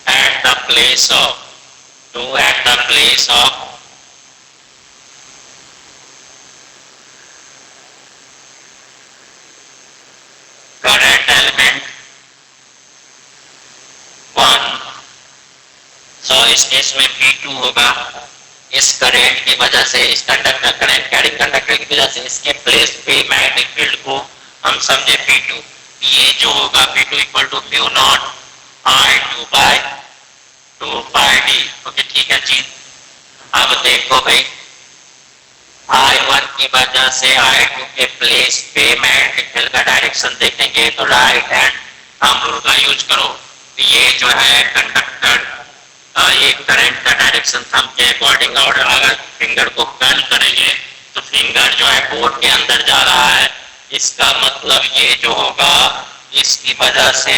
at the place of current element 1। So इस केस में P2 होगा, इस करंट की वजह से, इस कंडक्टर करंट कैरिंग कंडक्टर की वजह से इसके प्लेस पे magnetic mu nought I2 by 2 pi D. Okay ठीक है जी। अब देखो भाई I1 की वजह से I2 के प्लेस पे मैग्नेटिक फील्ड का डायरेक्शन देखेंगे तो राइट हैंड थंब रूल का यूज करो। ये जो है कंडक्टर ये करंट का डायरेक्शन थंब के अकॉर्डिंग, और अगर फिंगर को कर्ल करेंगे तो फिंगर जो है बोर्ड के अंदर जा रहा है। इसका मतलब ये जो होगा इसकी वजह से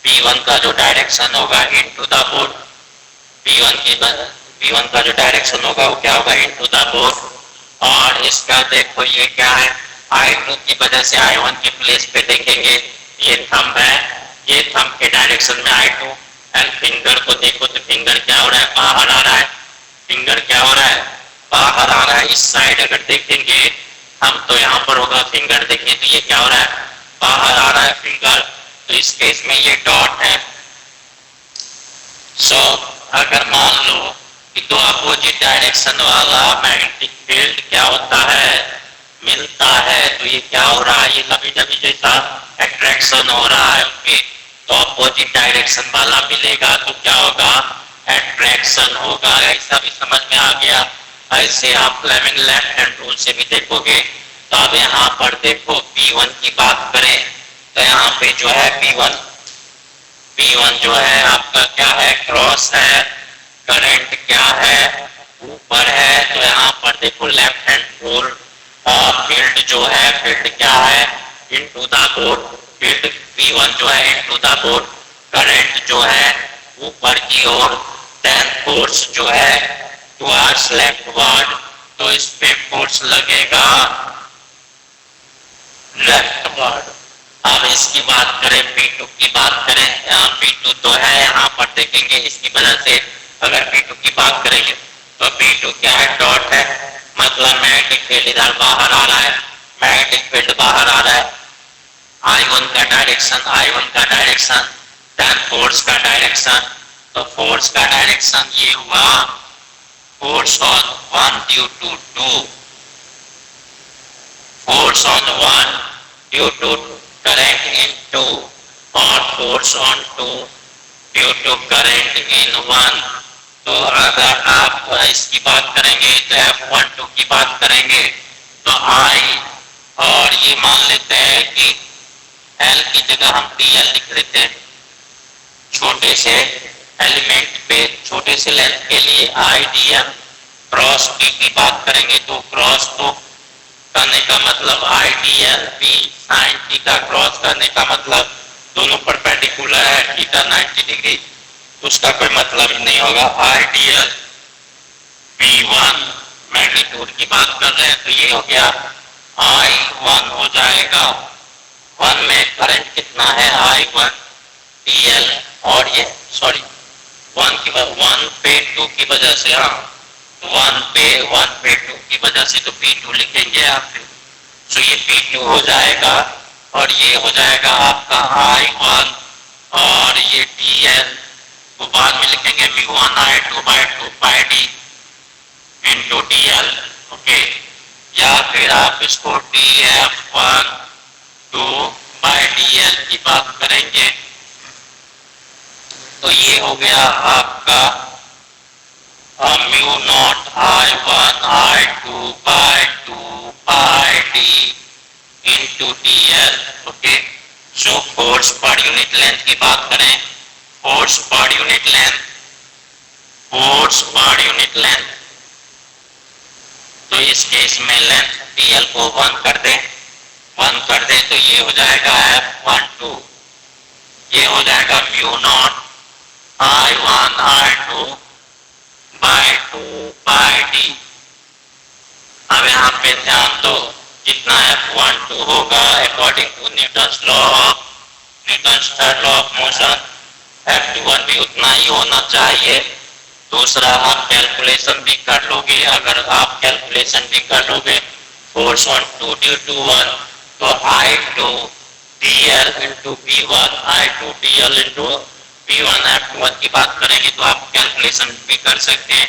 P1 का जो डायरेक्शन होगा इनटू द बोर्ड, P1 का जो डायरेक्शन होगा वो क्या होगा इनटू द बोर्ड। और इसका देखो ये क्या है I2 की वजह से I1 के प्लेस पे देखेंगे ये थंब है, ये थंब के डायरेक्शन में I2 एंड फिंगर को देखो तो फिंगर क्या हो रहा है बाहर आ रहा है, फिंगर क्या हो रहा है बाहर आ रहा है। इस साइड अगर देखेंगे हम तो यहाँ पर होगा, फिंगर देखें तो ये क्या हो रहा है बाहर आ रहा है फिंगर, तो इस केस में ये डॉट है। सो अगर मान लो कि दो अपोजिट डायरेक्शन वाला मैग्नेटिक फील्ड क्या होता है मिलता है, तो ये क्या हो रहा है ये लबी डबी जैसा अट्रैक्शन हो रहा है। ओके तो अपोजिट डायरेक्शन वाला मिलेगा तो क्या होगा अट्रैक्शन होगा। ऐसा भी समझ में आ गया। ऐसे आप लेफ्ट हैंड रूल से भी देखोगे। तो अब यहाँ पर देखो P1 की बात करें तो यहाँ पे जो है P1 जो है आपका क्या है क्रॉस है, करंट क्या है ऊपर है। तो यहाँ पर देखो लेफ्ट हैंड रूल फील्ड जो है फील्ड क्या है into the board, field P1 जो है इनटू द बोर्ड, करंट जो है ऊपर की ओर, देन फोर्स जो है टुवर्ड्स लेफ्टवर्ड, तो इस पे फोर्स लगेगा लेफ्टवर्ड। अब इसकी बात करें P2 की बात करें, P2 तो है यहाँ पर देखेंगे इसकी वजह से अगर P2 की बात करेंगे तो P2 क्या है डॉट है, मतलब मैग्नेटिक फील्ड इधर बाहर आ रहा है, मैग्नेटिक फील्ड बाहर आ रहा है। I1 का डायरेक्शन देन फोर्स का डायरेक्शन, तो फोर्स का डायरेक्शन ये हुआ force on 1 due to 2, force on 1 due to current in 2 और force on 2 due to current in 1। तो अगर आप इसकी बात करेंगे तो F12 की बात करेंगे तो I और ये मान लेते हैं कि L की जगह हम DL लिख लेते हैं, छोटे से एलिमेंट पे छोटे से लेंथ के लिए IDL। क्रॉस P की बात करेंगे तो क्रॉस तो करने का मतलब IDL P sin theta, cross करने का मतलब दोनों परपेंडिकुलर है थीटा 90 डिग्री, उसका कोई मतलब ही नहीं होगा। IDL P1 मैग्नीट्यूड की बात कर रहे हैं तो ये हो गया I1 हो जाएगा 1 में करंट कितना है I1 DL, और ये सॉरी 1 पे 2 की वजह से 1 पे 2 की वजह से तो P2 लिखेंगे आप। तो ये P2 हो जाएगा और ये हो जाएगा आपका I1 और ये DL को बाद में लिखेंगे μ1 I2 by 2 pi D into DL। Okay या फिर आप इसको DF1 2 by DL की बात करेंगे तो ये हो गया आपका μ0 I1 I2 by 2 pi D into DL। Okay so force per unit length की बात करें, फोर्स पर यूनिट लेंथ तो इस केस में लेंथ DL को 1 कर दें तो ये हो जाएगा F12, ये हो जाएगा μ0 I1 I2 by 2 pi D. अब यहाँ पे ध्यान दो जितना F12 होगा according to Newton's third law of motion F21 भी उतना ही होना चाहिए। दूसरा आप कैलकुलेशन भी कर लोगे, अगर आप कैलकुलेशन भी कर लोगे फोर्स ऑन 2 ड्यू टू 1 तो I2 DL into P1 I2 DL into P1 F21 की बात करेंगे तो आप कैलकुलेशन भी कर सकते हैं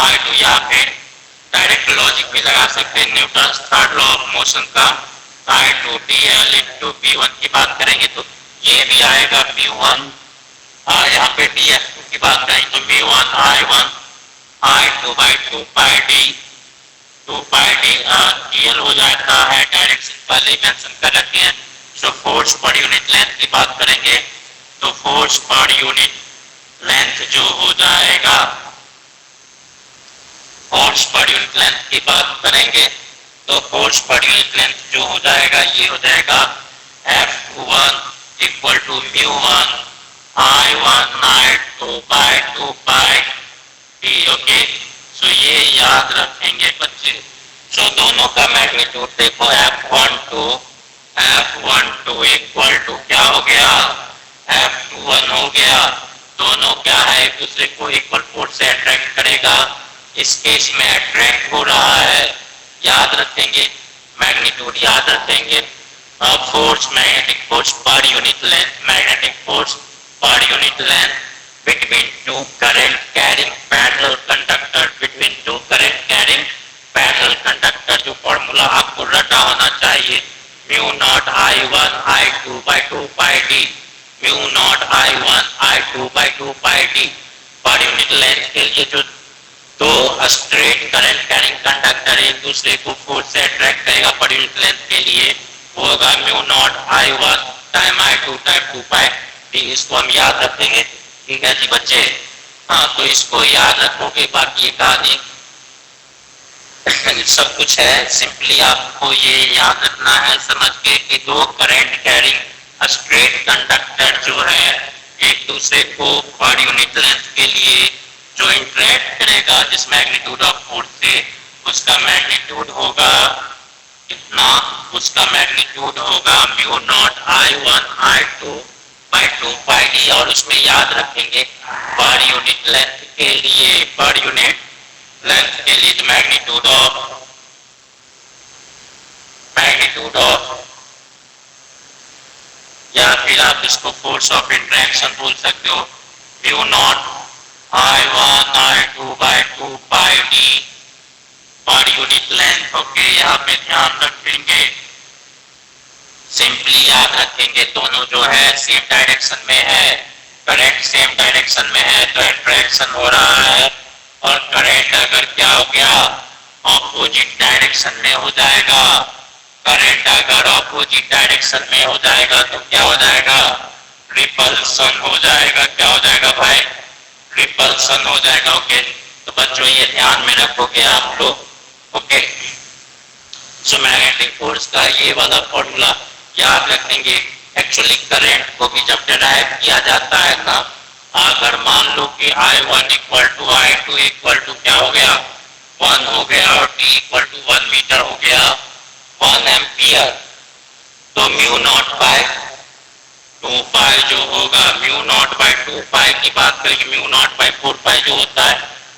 I2, या फिर डायरेक्ट लॉजिक भी लगा सकते हैं Newton's third law of motion का। I2 DL इंटू P1 की बात करेंगे तो ये भी आएगा μ1। यहाँ पे df2 की बात करें तो μ1 I1 I2 by 2 pi d 2 pi d DL हो जाता है, डायरेक्शन पहले ही मेंशन कर रखे हैं। So force per unit length की बात करेंगे तो फोर्स पर यूनिट लेंथ जो हो जाएगा, फोर्स पर यूनिट लेंथ की बात करेंगे तो फोर्स पर यूनिट लेंथ जो हो जाएगा ये हो जाएगा F1 equal to μ1 I1 I2 by 2 pi d। Okay, so ये याद रखेंगे बच्चे। सो दोनों का मैग्नीट्यूड देखो F12 इक्वल टू क्या हो गया, F21 हो गया। दोनों क्या है, एक दूसरे को इक्वल फोर्स से अट्रैक्ट करेगा। इस केस में अट्रैक्ट हो रहा है, याद रखेंगे, मैग्नीट्यूड याद रखेंगे। Force, magnetic force per unit length, magnetic force per unit length between two current carrying parallel conductor, between two current carrying parallel conductor। जो फॉर्मूला आपको रटा होना चाहिए μ0 I1 I2 by 2 pi d, μ0 I1 I2 by 2 pi d। Per unit length के लिए जो दो straight current carrying conductor एक दूसरे को फोर्स से अट्रैक्ट करेगा पर यूनिट लेंथ के लिए, वो होगा μ0 I1 time I2 time 2 pi d। इसको हम याद रखेंगे, ठीक है जी बच्चे। हाँ, तो इसको याद रखोगे, बाकी कहानी सब कुछ है, सिंपली आपको ये याद रखना है समझ के कि दो करंट कैरिंग स्ट्रेट कंडक्टर जो है एक दूसरे को पर यूनिट लेंथ के लिए जो इंटरेक्ट करेगा जिस मैग्नीट्यूड ऑफ फोर्स से, उसका मैग्नीट्यूड होगा कितना, उसका मैग्नीट्यूड होगा μ0 I1 I2 by 2 pi d। और उसमें याद रखेंगे पर यूनिट लेंथ के लिए, पर यूनिट लेंथ के लिए जो मैग्नीट्यूड ऑफ या फिर आप इसको फोर्स ऑफ इंटरेक्शन बोल सकते हो, μ0 I1 I2 by 2 pi d per unit length. Okay, यहाँ पे ध्यान रखेंगे, सिंपली याद रखेंगे दोनों जो है सेम डायरेक्शन में है, करंट सेम डायरेक्शन में है तो अट्रैक्शन हो रहा है। और करंट अगर क्या हो गया, ऑपोजिट डायरेक्शन में हो जाएगा, करंट अगर ऑपोजिट डायरेक्शन में हो जाएगा तो क्या हो जाएगा, रिपल्सन हो जाएगा। क्या हो जाएगा भाई, रिपल्सन हो जाएगा। ओके, तो बच्चों ये ध्यान में रखोगे आप लोग। ओके, सो मैग्नेटिक फोर्स का ये वाला फॉर्मूला याद रखेंगे। एक्चुअली करंट को भी जब डिराइव किया जाता है ना, अगर मान लो कि I1 equal to I2 equal to क्या हो गया 1 हो गया और T इक्वल टू 1 मीटर हो गया 1 एम्पियर, तो μ0 by 2 pi जो होगा, μ0 by 2 pi की बात करेंगे, μ0 by 4 pi जो होता है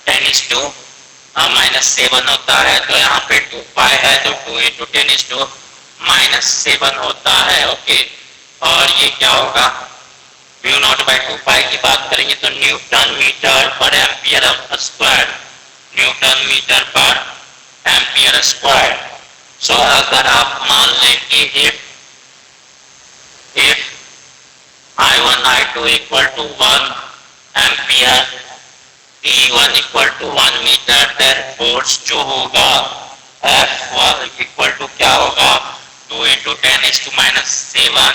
10⁻⁻7 होता है। तो यहाँ पे 2 pi है तो 2 × 10⁻⁷ होता है। ओके, और ये क्या होगा, μ0 by 2 pi की बात करेंगे तो newton metre per ampere square, newton metre per ampere square. So अगर आप मान लें कि if I1 I2 equal to 1 ampere, T1 equal to 1 metre, then force जो होगा F1 इक्वल टू क्या होगा 2 × 10⁻⁷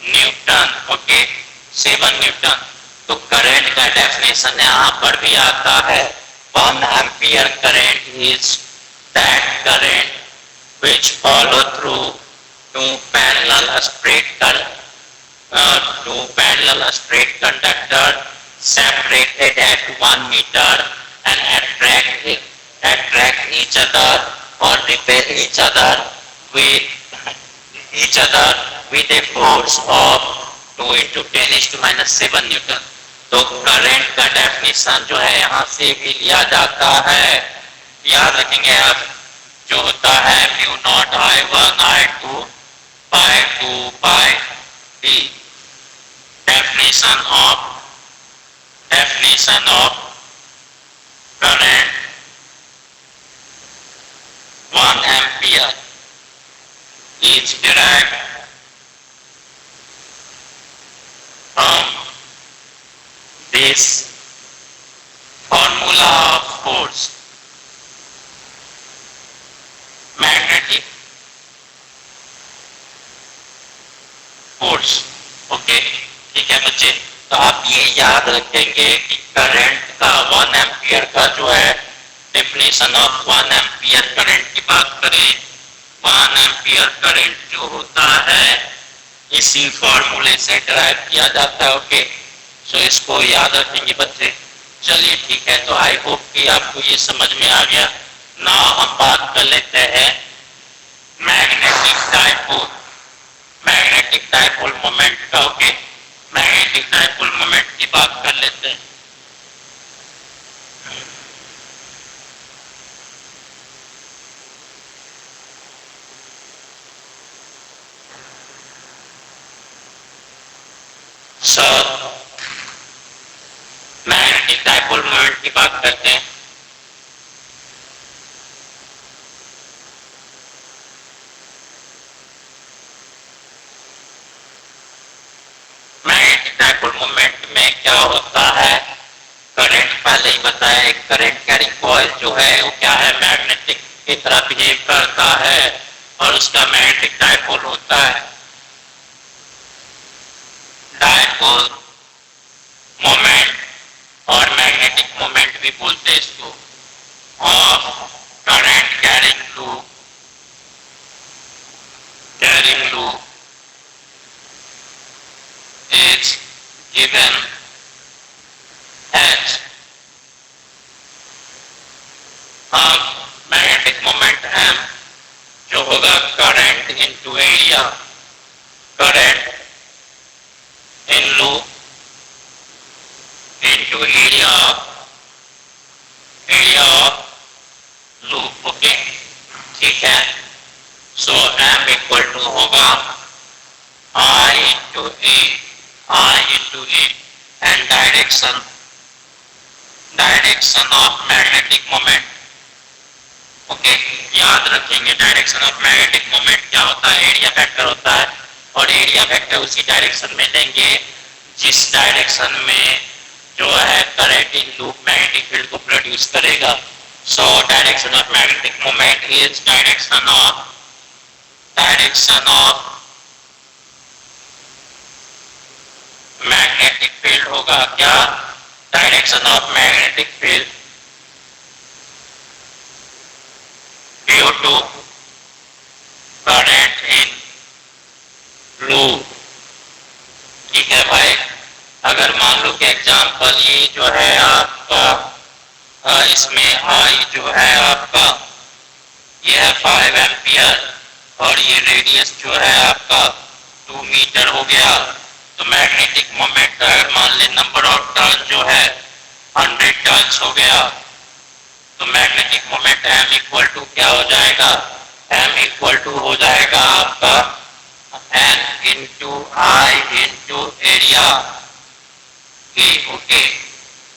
न्यूटन। Okay, 7 Newton. तो करंट का डेफिनेशन यहाँ पर भी आता है, 1 ampere current is that current which follow through two parallel straight conductor separated at 1 meter and attract each other or repel each other with a force of 2 × 10⁻⁷ Newton. तो current का definition जो है यहाँ से भी लिया जाता है, याद रखेंगे आप, जो होता है μ0 I1 I2 by 2 pi d। definition of current 1 ampere is derived is formula of force. Magnetic force. Okay, ठीक है बच्चे। तो आप ये याद रखेंगे कि करंट का 1 एम्पियर का जो है डेफिनेशन ऑफ 1 एम्पियर करंट की बात करें, 1 एम्पियर करंट जो होता है इसी फॉर्मूले से ड्राइव किया जाता है। ओके, सो इसको याद रखेंगे बच्चे। चलिए ठीक है, तो आई होप कि आपको ये समझ में आ गया। नाउ हम बात कर लेते हैं magnetic dipole, magnetic dipole moment का। ओके, मैग्नेटिक डाइपोल मोमेंट की बात कर लेते हैं। मैग्नेटिक डाइपोल मोमेंट की बात करते हैं। मैग्नेटिक डाइपोल मोमेंट में क्या होता है, करंट पहले ही बताया, एक करंट कैरिंग कॉइल जो है वो क्या है, मैग्नेटिक की तरह बिहेव करता है और उसका मैग्नेटिक डाइपोल होता है। डाइपोल मोमेंट और मैग्नेटिक मोमेंट भी बोलते हैं इसको, of current carrying loop, carrying loop is given as, अब मैग्नेटिक मोमेंट M जो होगा current into area, current in loop into area of loop। Okay, ठीक है। सो M इक्वल टू होगा I into A and direction of magnetic moment. Okay, याद रखेंगे direction of magnetic moment क्या होता है, एरिया वेक्टर होता है, और एरिया वेक्टर उसी डायरेक्शन में लेंगे जिस डायरेक्शन में जो है current in loop magnetic field को प्रोड्यूस करेगा। So direction of magnetic moment is direction of magnetic field होगा क्या, direction of magnetic field due to current in loop. ठीक है भाई, अगर मान लो कि एग्जाम्पल ये जो है आपका इसमें आई जो है आपका ये है 5 एम्पियर और ये रेडियस जो है आपका 2 मीटर हो गया, तो मैग्नेटिक मोमेंट अगर मान ले नंबर ऑफ टर्न जो है 100 टर्न्स हो गया, तो magnetic moment M equal to क्या हो जाएगा, M इक्वल टू हो जाएगा आपका N into I into area. Okay,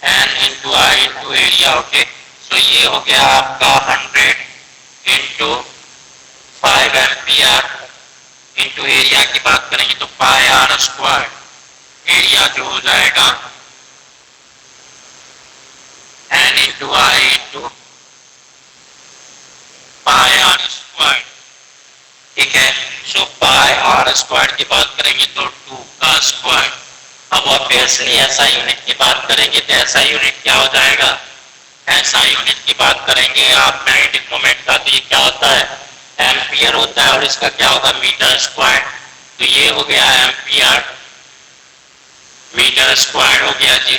N into I into area. Okay, so ये हो गया आपका 100 इंटू 5 एम्पियर इंटू एरिया की बात करेंगे तो पाई आर स्क्वायर, एरिया जो हो जाएगा N into I into pi R square. ठीक है, सो पाई आर स्क्वायर की बात करेंगे तो 2 का स्क्वायर। अब ऑब्वियसली ऐसा यूनिट की बात करेंगे तो ऐसा यूनिट क्या हो जाएगा, ऐसा यूनिट की बात करेंगे आप मैग्नेटिक मोमेंट का तो ये क्या होता है, एम्पियर होता है, और इसका क्या होगा मीटर स्क्वायर। तो ये हो गया एम्पियर मीटर स्क्वायर हो गया जी,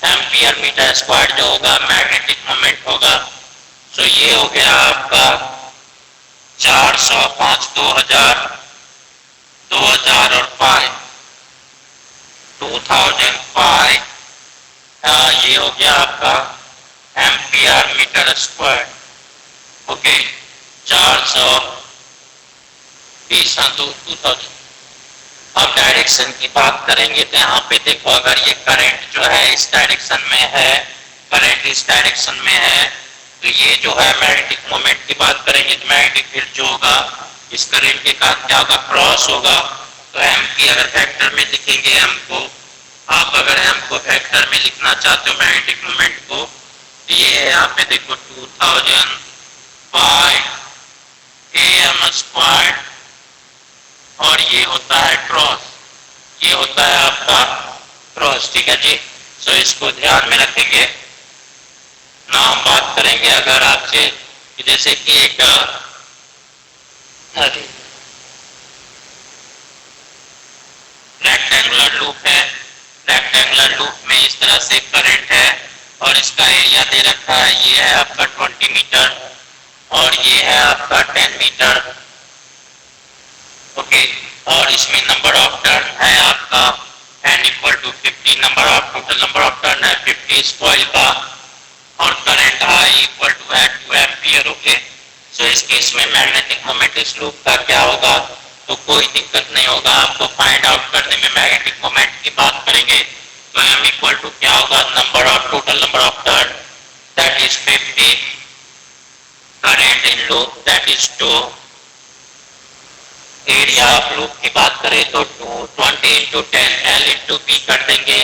एम्पियर मीटर स्क्वायर जो होगा मैग्नेटिक मोमेंट होगा। तो ये हो गया आपका 400 5 2000 और पाई 2000 पाई, ये हो गया आपका एम्पियर मीटर स्क्वायर। ओके, 420 तो 2000। अब डायरेक्शन की बात करेंगे तो यहाँ पे देखो, अगर ये करंट जो है इस डायरेक्शन में है, करंट इस डायरेक्शन में है, तो ये जो है मैग्नेटिक मोमेंट की बात करेंगे तो मैग्नेटिक फील्ड जो होगा इस करंट के साथ क्या होगा, क्रॉस होगा। तो एम की अगर फैक्टर में लिखेंगे एम को आप अगर एम को वेक्टर में लिखना चाहते हो मैग्नेटिक मोमेंट को, तो ये है यहाँ पे देखो 2000 बाय am स्क्वायर, और ये होता है क्रॉस, ये होता है आपका क्रॉस। ठीक है जी। सो इसको ध्यान में रखेंगे ना। हम बात करेंगे अगर आपसे जैसे कि एक रेक्टेंगुलर लूप है, रेक्टेंगुलर लूप में इस तरह से करंट है और इसका एरिया दे रखा है, ये है आपका 20 मीटर और ये है आपका 10 मीटर। ओके, और इसमें नंबर ऑफ टर्न है आपका n equal to 50, number of total number of turn है 50 इस कॉइल का, और करंट I इक्वल टू है 2 एम्पियर। ओके, सो इस केस में मैग्नेटिक मोमेंट इस लूप का क्या होगा, तो कोई दिक्कत नहीं होगा आपको फाइंड आउट करने में। मैग्नेटिक मोमेंट की बात करेंगे तो m इक्वल टू क्या होगा, number of total number of turn that is 50, current in loop that is 2, area of loop की बात करें तो 220 इंटू 10 L इंटू B कर देंगे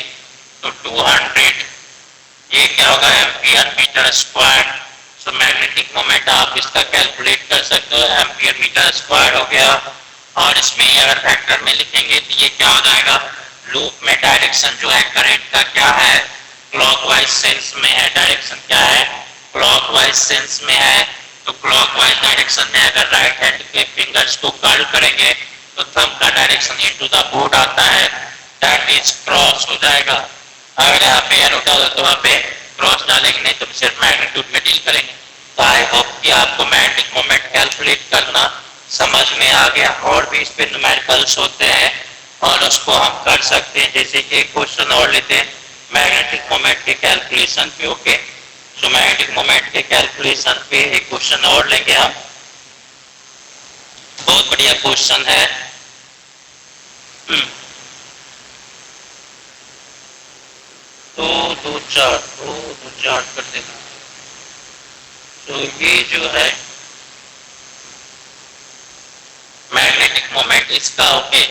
तो 200, ये क्या होगा ampere metre square. So magnetic moment आप इसका कैलकुलेट कर सकते हो, एम्पियर मीटर स्क्वायर हो गया। और इसमें अगर फैक्टर में लिखेंगे तो ये क्या हो जाएगा, लूप में डायरेक्शन जो है करंट का क्या है, क्लॉकवाइज सेंस में है। डायरेक्शन क्या है, क्लॉकवाइज सेंस में है। तो क्लॉकवाइज डायरेक्शन में अगर राइट हैंड के फिंगर्स को कर्ल करेंगे तो थंब का डायरेक्शन इनटू द बोर्ड आता है, दैट इज क्रॉस हो जाएगा। अगर यहाँ पे एरो डालो तो वहाँ पे क्रॉस डालेंगे, नहीं तो सिर्फ मैग्नीट्यूड में डील करेंगे। तो आई होप कि आपको मैग्नेटिक मोमेंट कैलकुलेट करना समझ में आ गया। और भी इस पे न्यूमेरिकल्स होते हैं और उसको हम कर सकते हैं। जैसे कि एक क्वेश्चन और लेते हैं मैग्नेटिक मोमेंट के कैलकुलेशन पे। ओके, सो मैग्नेटिक मोमेंट के कैलकुलेशन पे एक क्वेश्चन और लेंगे हम, बहुत बढ़िया क्वेश्चन है। दो चार्ट कर देना। तो ये जो है मैग्नेटिक मोमेंट इसका। ओके,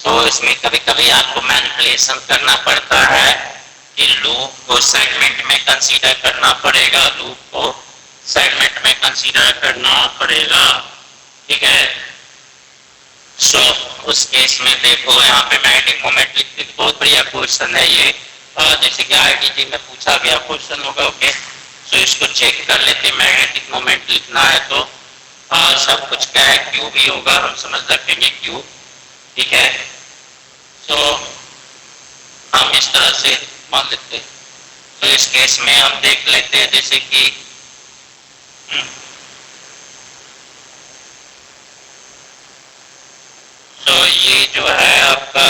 तो इसमें कभी कभी आपको मैनिपुलेशन करना पड़ता है कि लूप को सेगमेंट में कंसीडर करना पड़ेगा, लूप को सेगमेंट में कंसीडर करना पड़ेगा। ठीक है, सो उस केस में देखो यहाँ पे मैग्नेटिक मोमेंट लिखते, बहुत बढ़िया क्वेश्चन है ये। जैसे कि IIT में पूछा गया क्वेश्चन होगा। ओके, सो इसको चेक कर लेते, मैग्नेटिक मोमेंट लिखना है तो सब कुछ क्या है, क्यू भी होगा, हम समझ रखेंगे क्यू। ठीक है, तो हम इस तरह से मान लेते हैं। तो इस केस में हम देख लेते हैं जैसे कि तो ये जो है आपका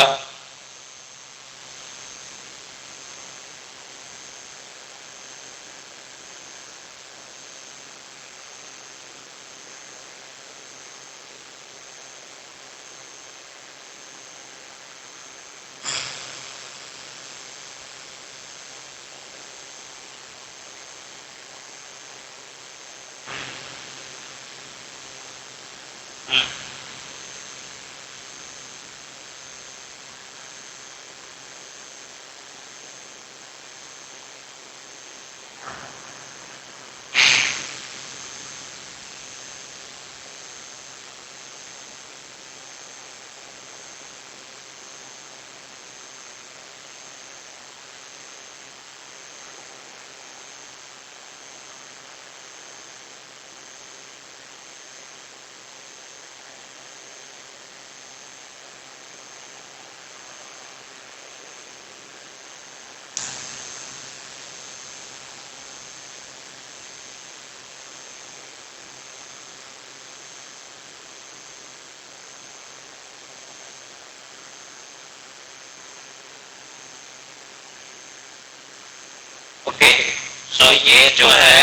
तो ये जो है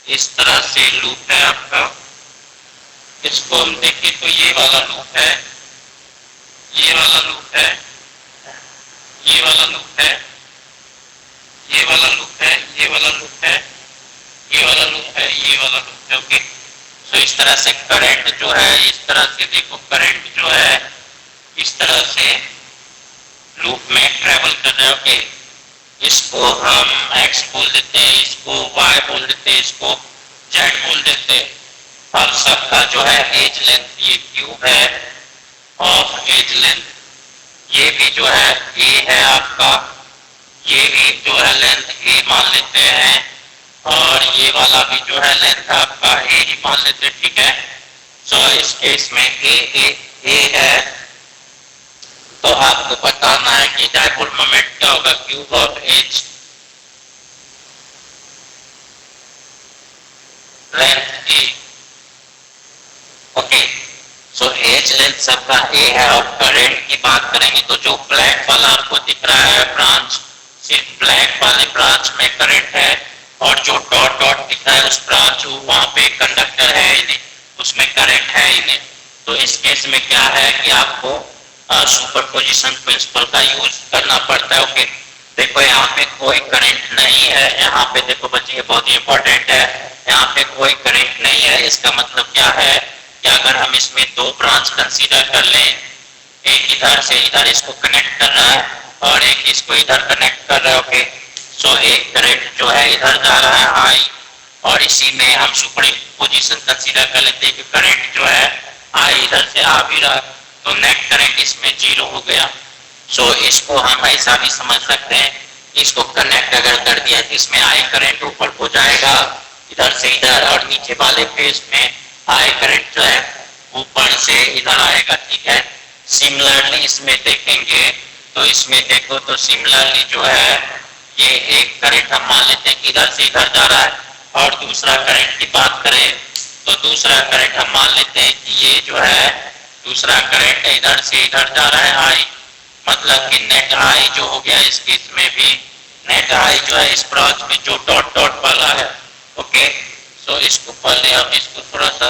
इस तरह से लूप है आपका। इसको हम देखें तो ये वाला लूप है, ये वाला लूप है, ये वाला लूप है, ये वाला लूप है, ये वाला लूप है, ये वाला लूप है, ये वाला लूप है। ओके, तो इस तरह से करंट जो है, इस तरह से देखो करंट जो है इस तरह से लूप में ट्रेवल कर रहे हैं। ओके, इसको हम x बोल देते हैं, इसको y बोल देते हैं, इसको z बोल देते हैं। अब सबका जो है एज लेंथ ये क्यूब है ऑफ एज लेंथ, ये भी जो है a है आपका, ये भी जो है लेंथ a मान लेते हैं, और ये वाला भी जो है लेंथ आपका a ही मान लेते हैं। ठीक है, सो इस केस में a है, तो आपको बताना है कि डायपोल मोमेंट क्या होगा, cube of edge length a। Okay, so edge length सबका a है। और करंट की बात करेंगे तो जो ब्लैक वाला आपको दिख रहा है ब्रांच, सिर्फ ब्लैक वाले ब्रांच में करंट है, और जो डॉट डॉट दिख रहा है उस ब्रांच वहां पे कंडक्टर है ही नहीं, उसमें करंट है ही नहीं। तो इस केस में क्या है कि आपको सुपरपोजिशन प्रिंसिपल का यूज करना पड़ता है। ओके, देखो यहाँ पे कोई करंट नहीं है, यहाँ पे देखो बच्चे ये बहुत ही इंपॉर्टेंट है, यहाँ पे कोई करंट नहीं है। इसका मतलब क्या है कि अगर हम इसमें दो ब्रांच कंसीडर कर लें, एक इधर से इधर इसको कनेक्ट कर रहा है और एक इसको इधर कनेक्ट कर रहा है। ओके, सो एक करंट जो है इधर जा रहा है आई, और इसी में हम सुपरपोजिशन कंसीडर कर लेते हैं कि करंट जो है आई इधर से आ भी रहा है, तो नेट करंट इसमें जीरो हो गया। सो इसको हम ऐसा भी समझ सकते हैं, इसको कनेक्ट अगर कर दिया तो इसमें आई करंट ऊपर को जाएगा इधर से इधर, और नीचे वाले फेज में आई करंट जो है ऊपर से इधर आएगा। ठीक है, सिमिलरली इसमें देखेंगे तो इसमें देखो तो सिमिलरली जो है ये एक करंट हम मान लेते हैं कि इधर से इधर जा रहा है, और दूसरा करंट की बात करें तो दूसरा करंट हम मान लेते हैं कि ये जो है दूसरा करंट इधर से इधर जा रहा है आई, मतलब कि नेट आई जो हो गया इस केस में भी नेट आई जो है इस ब्रांच में जो डॉट डॉट वाला है। ओके, सो इसको पहले हम इसको थोड़ा सा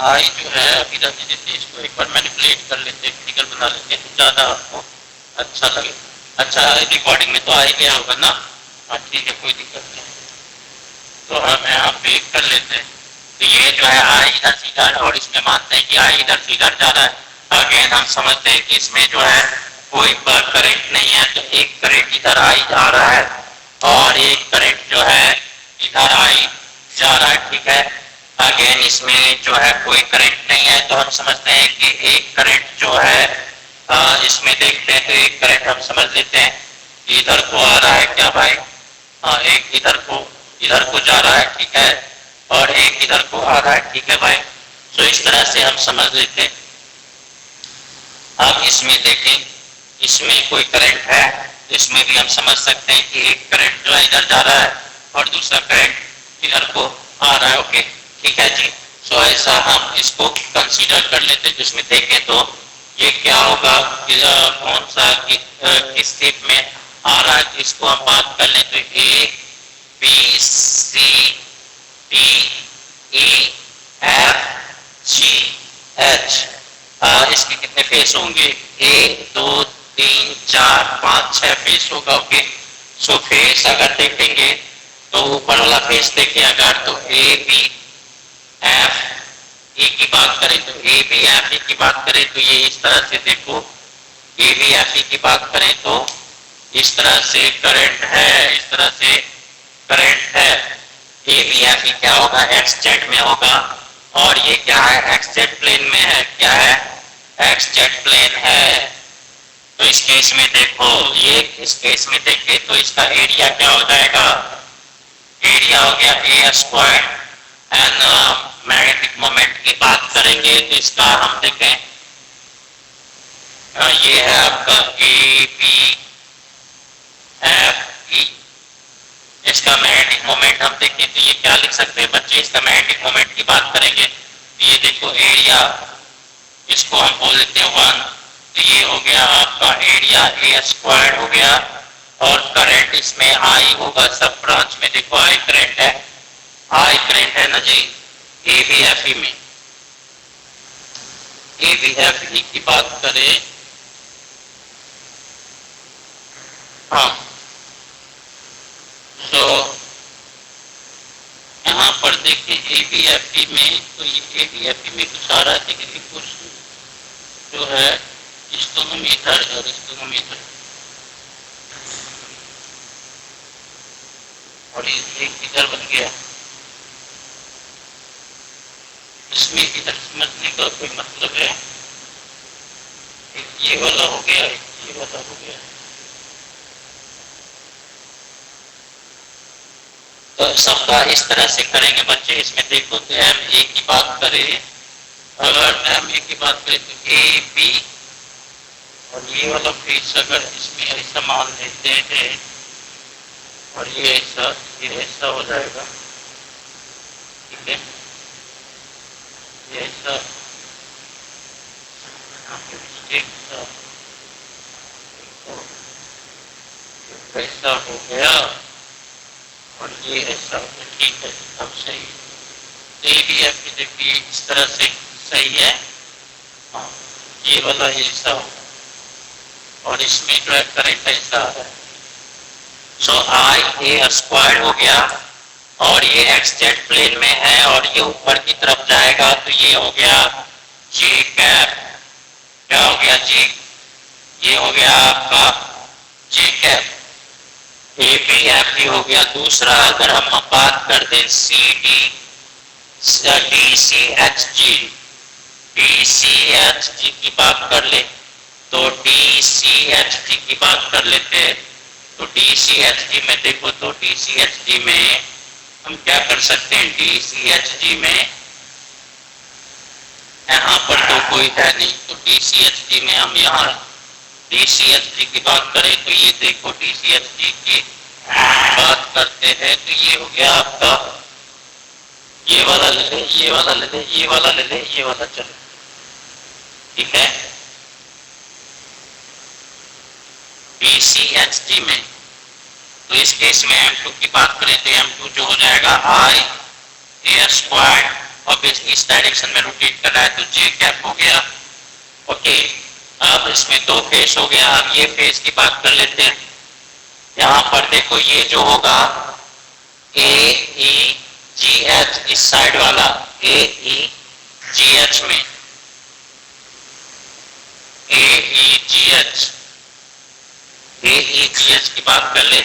आई जो है अभी रख देते, इसको एक बार मैनिपुलेट कर लेते, फिगर बना लेते तो ज्यादा आपको अच्छा लगे। अच्छा, रिकॉर्डिंग में तो आ ही गया होगा ना? हाँ ठीक है, कोई दिक्कत नहीं, तो हम यहाँ पे कर लेते हैं। तो ये जो है आई इधर से इधर, और इसमें मानते हैं कि आई इधर से इधर जा रहा है। अगेन हम समझते हैं कि इसमें जो है कोई करंट नहीं है, तो एक करंट इधर आई जा रहा है और एक करंट जो है इधर आई जा रहा है। ठीक है, अगेन इसमें जो है कोई करंट नहीं है, तो हम समझते हैं कि एक करंट जो है इसमें देखते हैं तो एक करंट हम समझ लेते हैं कि इधर को आ रहा है क्या भाई, एक इधर को जा रहा है। ठीक है, और एक इधर को आ रहा है। ठीक है भाई, तो इस तरह से हम समझ लेते हैं। अब इसमें देखें, इसमें कोई करंट है, इसमें भी हम समझ सकते हैं कि एक करंट जो है इधर जा रहा है और दूसरा करंट इधर को आ रहा है। ओके, ठीक है जी, सो ऐसा हम इसको कंसीडर कर लेते हैं, जिसमें देखें तो ये क्या होगा, कौन सा किस स्टेप में आ रहा है, तो इसको हम बात कर लें तो A B C D E F G H, इसके कितने फेस होंगे, 1 2 3 4 5 6 फेस होगा। ओके, सो फेस अगर देखेंगे तो ऊपर वाला फेस देखें अगर, तो ए बी एफ ए की बात करें तो ए बी एफ ए की बात करें तो ये इस तरह से देखो, ए बी एफ ए की बात करें तो इस तरह से करंट है, इस तरह से करंट है। ए बी एफ ए क्या होगा, एक्स जेड में होगा, और ये क्या है, एक्स जेड प्लेन में है। क्या है, एक्स जेड प्लेन है। तो इस केस में देखो, ये इस केस में देखे तो इसका एरिया क्या हो जाएगा, एरिया हो गया ए स्क्वायर, एंड मैग्नेटिक मोमेंट की बात करेंगे तो इसका हम देखें, ये है आपका ए बी एफ ई, इसका मैग्नेटिक मोमेंट हम देखें तो ये क्या लिख सकते हैं बच्चे, इसका मैग्नेटिक मोमेंट की बात करेंगे तो ये देखो एरिया, इसको हम बोल देते हैं 1, तो ये हो गया आपका एरिया ए स्क्वायर हो गया, और करंट इसमें आई होगा, सब ब्रांच में देखो आई करंट है, आई करंट है ना जी, ए बी एफ ई में। ए बी एफ ई की बात करें, हाँ, तो यहाँ पर देखिए ए बी एफ ई में, तो ये ए बी एफ ई में कुछ आ रहा है, देखिए कुछ जो है इस दोनों में इधर और इस दोनों में इधर, और एक इधर बन गया। इसमें इधर समझने का कोई मतलब है, एक ये वाला हो गया, एक ये वाला हो गया। तो सबका इस तरह से करेंगे बच्चे। इसमें देखो तो हम ए की बात करें, अगर हम ए की बात करें तो ए बी और ये वाला फेस अगर इसमें ऐसा मान लेते हैं और ये ऐसा हो जाएगा, ठीक है, ये ऐसा ऐसा हो गया और ये ऐसा हो गया, ठीक है, अब सही है। ए बी एफ देखिए इस तरह से सही है, हाँ, ये वाला ऐसा हो और इसमें जो है करंट ऐसा है। सो आई ए स्क्वायर हो गया और ये एक्स जेड प्लेन में है और ये ऊपर की तरफ जाएगा तो ये हो गया जे कैप। क्या हो गया जी? ये हो गया आपका जे कैप। ए बी एफ भी हो गया। दूसरा अगर हम बात कर दें C D C H G की बात कर ले तो डी सी एच जी की बात कर लेते हैं। तो डी सी एच जी में देखो तो डी सी एच जी में हम क्या कर सकते हैं, डी सी एच जी में यहाँ पर तो कोई है नहीं, तो डी सी एच जी में हम यहाँ डी सी एच जी की बात करें तो ये देखो डी सी एच जी की बात करते हैं तो ये हो गया आपका, ये वाला ले ले, ये वाला ले ले, ये वाला ले ले, ये वाला चले, ठीक है। BCHD में तो इस केस में M2 की बात करें तो M2 जो हो जाएगा आई ए स्क्वायर और इस डायरेक्शन में रोटेट कर रहा है तो J कैप हो गया। ओके, अब इसमें दो फेस हो गया। अब ये फेस की बात कर लेते हैं। यहाँ पर देखो ये जो होगा AEGH इस साइड वाला AEGH में AEGH की बात कर ले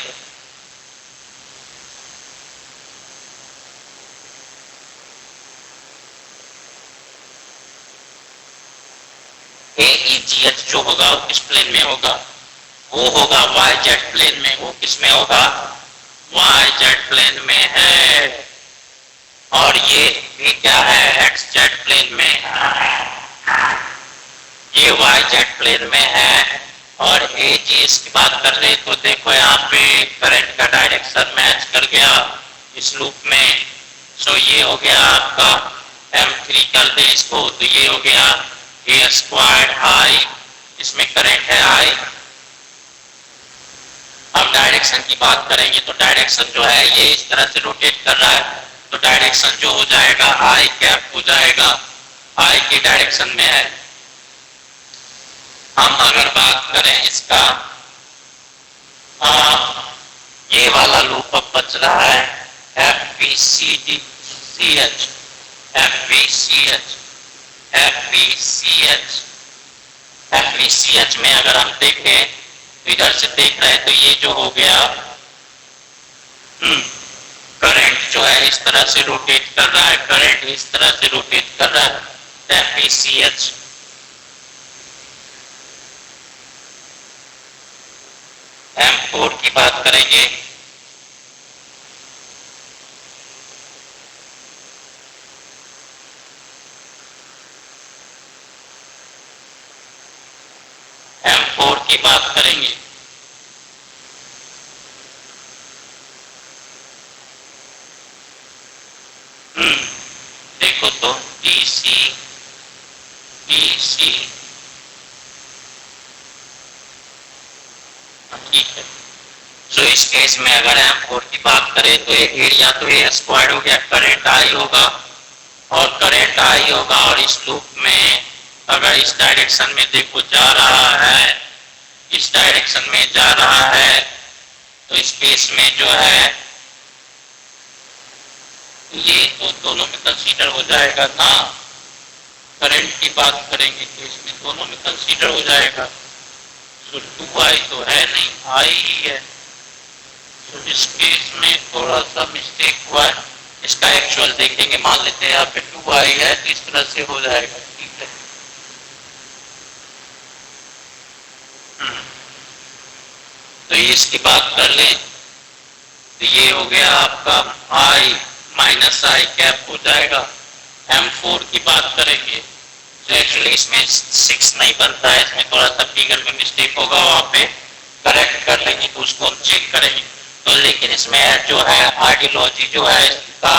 AEGH जो होगा वो किस प्लेन में होगा, वो होगा YZ प्लेन में। वो किस में होगा, YZ प्लेन में है। और ये भी क्या है, XZ प्लेन में, ये YZ प्लेन में है। और AGS की बात कर ले तो देखो यहाँ पे करंट का डायरेक्शन मैच कर गया इस लूप में। सो ये हो गया आपका M3 कर दे इसको तो ये हो गया A स्क्वायर आई, इसमें करंट है आई। अब डायरेक्शन की बात करेंगे तो डायरेक्शन जो है ये इस तरह से रोटेट कर रहा है तो डायरेक्शन जो हो जाएगा आई कैप हो जाएगा, आई की डायरेक्शन में है। हम अगर बात करें इसका ये वाला लूप अब बच रहा है FVCH FVCH में अगर हम देखें तो इधर से देख रहे हैं तो ये जो हो गया करंट जो है इस तरह से रोटेट कर रहा है, करंट इस तरह से रोटेट कर रहा है FVCH। M4 की बात करेंगे M4 की बात करेंगे देखो तो DC ठीक है। सो इस केस में अगर M4 की बात करें तो एरिया तो A स्क्वायर हो गया, करंट आई होगा और करंट आई होगा और इस लूप में अगर इस डायरेक्शन में देखो जा रहा है, इस डायरेक्शन में जा रहा है तो इस केस में जो है ये तो दोनों में कंसीडर हो जाएगा ना, करंट की बात करेंगे तो इसमें दोनों में कंसीडर हो जाएगा। तो 2i तो है नहीं, i ही है। तो इस केस में थोड़ा सा मिस्टेक हुआ है, इसका एक्चुअल देखेंगे। मान लेते हैं यहाँ पे 2i है तो इस तरह से हो जाएगा, ठीक है। तो ये इसकी बात कर लें तो ये हो गया आपका i माइनस i कैप हो जाएगा। M4 की बात करेंगे तो एक्चुअली इसमें 6 नहीं बनता है, इसमें थोड़ा सा फिगर में मिस्टेक होगा, वहाँ पे करेक्ट कर लेंगे तो उसको हम चेक करेंगे। तो लेकिन इसमें जो है आइडियोलॉजी जो है इसका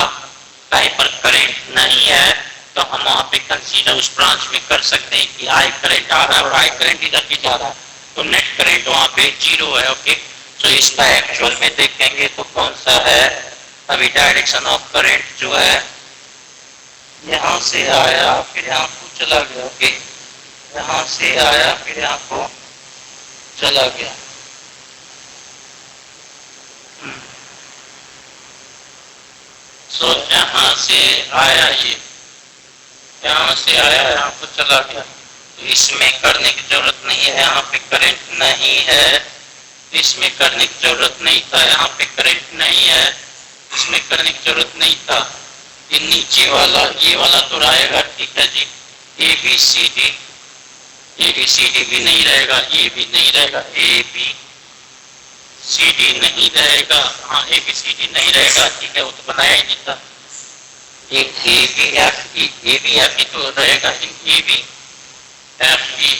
कहीं पर करेंट नहीं है, तो हम वहाँ पे कंसीडर उस ब्रांच में कर सकते हैं कि आई करंट आ रहा है और आई करंट इधर भी जा रहा है, तो नेट करंट वहाँ पे 0 है। ओके, तो इसका एक्चुअल में देखेंगे तो कौन सा है। अभी डायरेक्शन ऑफ करंट जो है यहाँ से आया फिर यहाँ को चला गया। ओके, यहाँ से आया फिर यहाँ को चला गया। तो यहाँ से आया, ये यहाँ से आया यहाँ को चला गया, तो इसमें करने की जरूरत नहीं है, यहाँ पे करंट नहीं है, इसमें करने की जरूरत नहीं था, यहाँ पे करंट नहीं है, इसमें करने की जरूरत नहीं था। ये नीचे वाला ये वाला तो रहेगा, ठीक है जी। ए बी सी डी भी नहीं रहेगा, ये भी नहीं रहेगा, ए बी सी डी नहीं रहेगा, हाँ ए बी सी डी नहीं रहेगा, ठीक है, वो तो बनाया ही नहीं था। एक ए बी एफ ई तो रहेगा, ए बी एफ ई।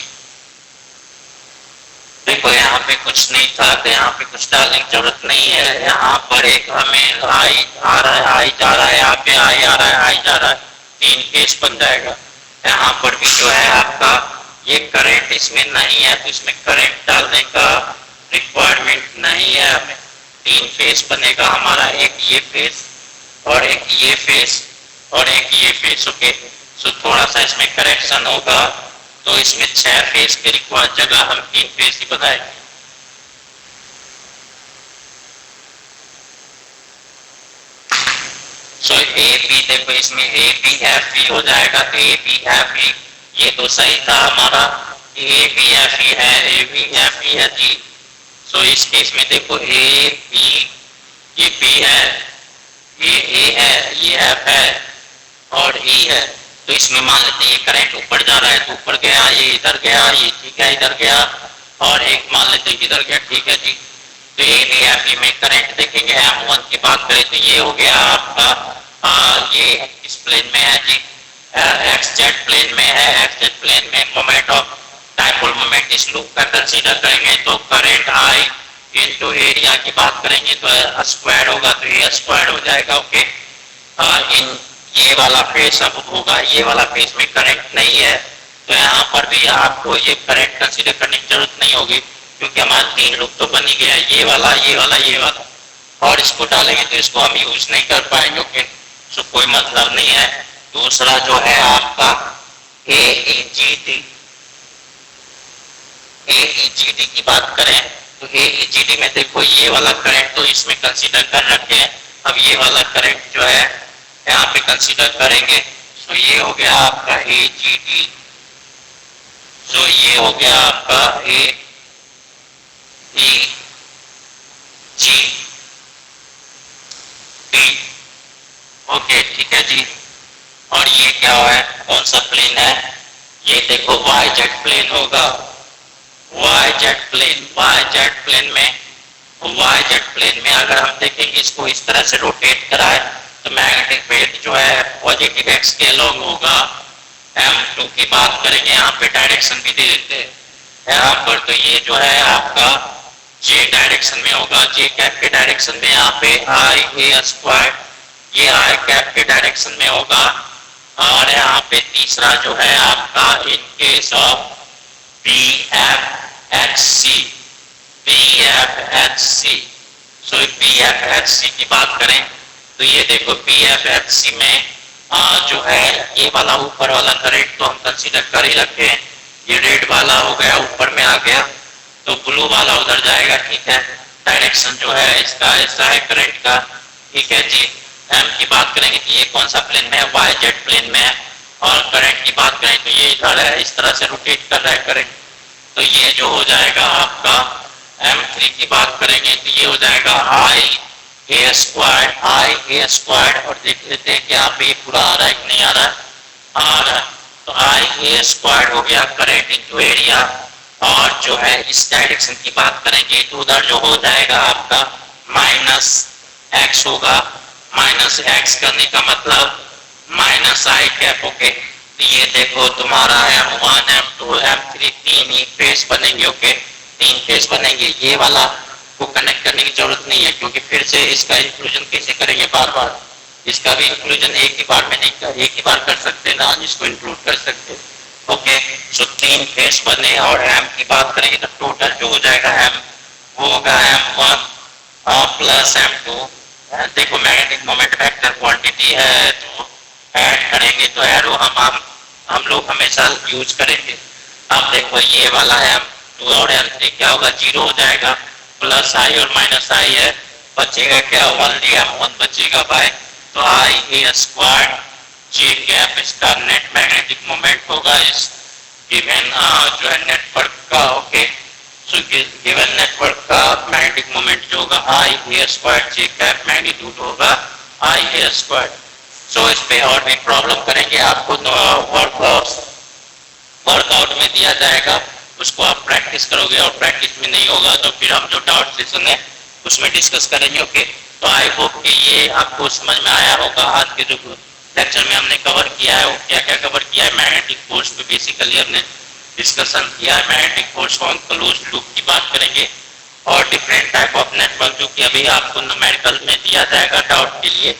देखो यहाँ पे कुछ नहीं था तो यहाँ पे कुछ डालने की जरूरत नहीं है। यहाँ पर एक हमें आई आ रहा है, आई जा रहा है, यहाँ पे आई आ रहा है, आई जा रहा है, 3 केस बन जाएगा। यहाँ पर भी जो है आपका ये करंट इसमें नहीं है, तो इसमें करंट डालने का रिक्वायरमेंट नहीं है हमें। 3 फेस बनेगा हमारा, एक ये फेस और एक ये फेस और एक ये फेस। ओके, सो थोड़ा सा इसमें करेक्शन होगा, तो इसमें 6 फेस के रिक्वायर जगह हम 3 फेस ही बनाएंगे। सो ए बी, देखो इसमें ए बी एफ ई हो जाएगा, तो ए बी एफ ई ये तो सही था हमारा, ए बी एफ ई है, ए बी एफ ई है जी। सो इस केस में देखो ए बी, ये बी है, ये ए है, ये एफ है और ई है। तो इसमें मान लेते हैं ये करंट ऊपर जा रहा है तो ऊपर गया, ये इधर गया, ये ठीक है इधर गया, और एक मान लेते हैं इधर गया, ठीक है जी। तो ए बी एफ ई में करंट देखेंगे, M1 की बात करें तो ये हो गया आपका ये इस प्लेन में है जी, एक्स जेड प्लेन में है। एक्स जेड प्लेन में मोमेंट ऑफ डाइपोल मोमेंट इस लूप का कंसीडर करेंगे तो करंट आई इनटू एरिया की बात करेंगे तो स्क्वायर होगा, तो ये स्क्वायर हो जाएगा। ओके, इन ये वाला फेस अब होगा, ये वाला फेस में करंट नहीं है, तो यहाँ पर भी आपको ये करंट कंसीडर करने की जरूरत नहीं होगी, क्योंकि हमारा 3 लूप तो बन ही गया है, ये वाला ये वाला ये वाला, और इसको डालेंगे तो इसको हम यूज नहीं कर पाएंगे। ओके, तो कोई मतलब नहीं है। दूसरा जो है आपका AEGD की बात करें तो AEGD में देखो ये वाला करंट तो इसमें कंसीडर कर रखे हैं, अब ये वाला करंट जो है यहाँ पे कंसीडर करेंगे, तो ये हो गया आपका AGD, तो ये हो गया आपका AEGD। ओके, ठीक है जी। और ये क्या है, कौन सा प्लेन है, ये देखो YZ प्लेन होगा, YZ प्लेन में अगर हम देखेंगे इसको इस तरह से रोटेट कराए तो मैग्नेटिक फील्ड जो है पॉजिटिव एक्स के अलोंग होगा। M2 की बात करेंगे, यहाँ पे डायरेक्शन भी दे देते हैं यहाँ पर, तो ये जो है आपका J डायरेक्शन में होगा, J कैप के डायरेक्शन में, यहाँ पे I A स्क्वायर ये I कैप के डायरेक्शन में होगा। और यहाँ पे तीसरा जो है आपका in case of BFHC, so BFHC की बात करें तो ये देखो BFHC में जो है ये वाला ऊपर वाला करंट तो हम कंसीडर कर ही रखे हैं, ये रेड वाला हो गया ऊपर में आ गया, तो ब्लू वाला उधर जाएगा, ठीक है। डायरेक्शन जो है इसका ऐसा है करंट का, ठीक है जी। M की बात करेंगे कि ये कौन सा प्लेन में है, YZ प्लेन में है। और करंट की बात करें ये इधर है, इस तरह से रोटेट कर रहा है करंट, तो ये जो हो जाएगा आपका M3 की बात करेंगे तो ये हो जाएगा I a स्क्वायर, और देख लेते हैं कि यहाँ पे पूरा आ रहा है कि नहीं आ रहा है, आ रहा है। तो I a स्क्वायर हो गया करंट इनटू एरिया, और जो है इस डायरेक्शन की बात करेंगे तो उधर जो हो जाएगा आपका माइनस एक्स होगा, माइनस एक्स करने का मतलब माइनस आई कैप। ओके, तो ये देखो तुम्हारा M1 M2 M3 तीन ही फेस बनेंगे। ओके, तीन फेस बनेंगे, ये वाला को कनेक्ट करने की जरूरत नहीं है, क्योंकि फिर से इसका इंक्लूजन कैसे करेंगे, बार बार इसका भी इंक्लूजन एक ही बार में नहीं, एक ही बार कर सकते ना, जिसको इंक्लूड कर सकते। ओके, सो तीन फेस बने, और M की बात करेंगे तो टोटल जो हो जाएगा M वो होगा M1 प्लस M2। देखो मैग्नेटिक मोमेंट वेक्टर क्वांटिटी है तो ऐड करेंगे तो एरो हम लोग हमेशा यूज करेंगे। अब देखो ये वाला M2 और M3 क्या होगा, जीरो हो जाएगा, प्लस आई और माइनस आई है, बचेगा क्या, ओनली M1 बचेगा बाय, तो आई ए स्क्वायर जे कैप इसका नेट मैग्नेटिक मोमेंट होगा इस गिवन जो है नेटवर्क का। ओके, सो गिवन नेटवर्क का मैग्नेटिक मोमेंट जो होगा आई ए स्क्वायर जे कैप मैग्नीट्यूड होगा आई ए स्क्वायर। सो इस पे और भी प्रॉब्लम करेंगे, आपको वर्कआउट में दिया जाएगा, उसको आप प्रैक्टिस करोगे, और प्रैक्टिस में नहीं होगा तो फिर हम जो डाउट सेशन है उसमें डिस्कस करेंगे। ओके, तो आई होप कि ये आपको समझ में आया होगा। आज के जो लेक्चर में हमने कवर किया है वो क्या क्या कवर किया है, मैग्नेटिक फोर्स पे बेसिकली हमने डिस्कशन किया है, magnetic force on close loop की बात करेंगे, और डिफरेंट टाइप ऑफ नेटवर्क जो कि अभी आपको न्यूमेरिकल में दिया जाएगा डाउट के लिए,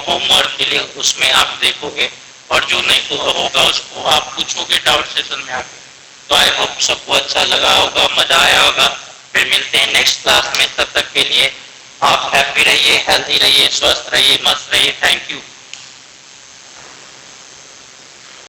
होमवर्क के लिए, उसमें आप देखोगे, और जो नहीं तो होगा उसको आप पूछोगे डाउट सेशन में आके। तो आई होप सबको अच्छा लगा होगा, मजा आया होगा। फिर मिलते हैं नेक्स्ट क्लास में, तब तक के लिए आप हैप्पी रहिए, हेल्दी रहिए, स्वस्थ रहिए, मस्त रहिए। Thank you.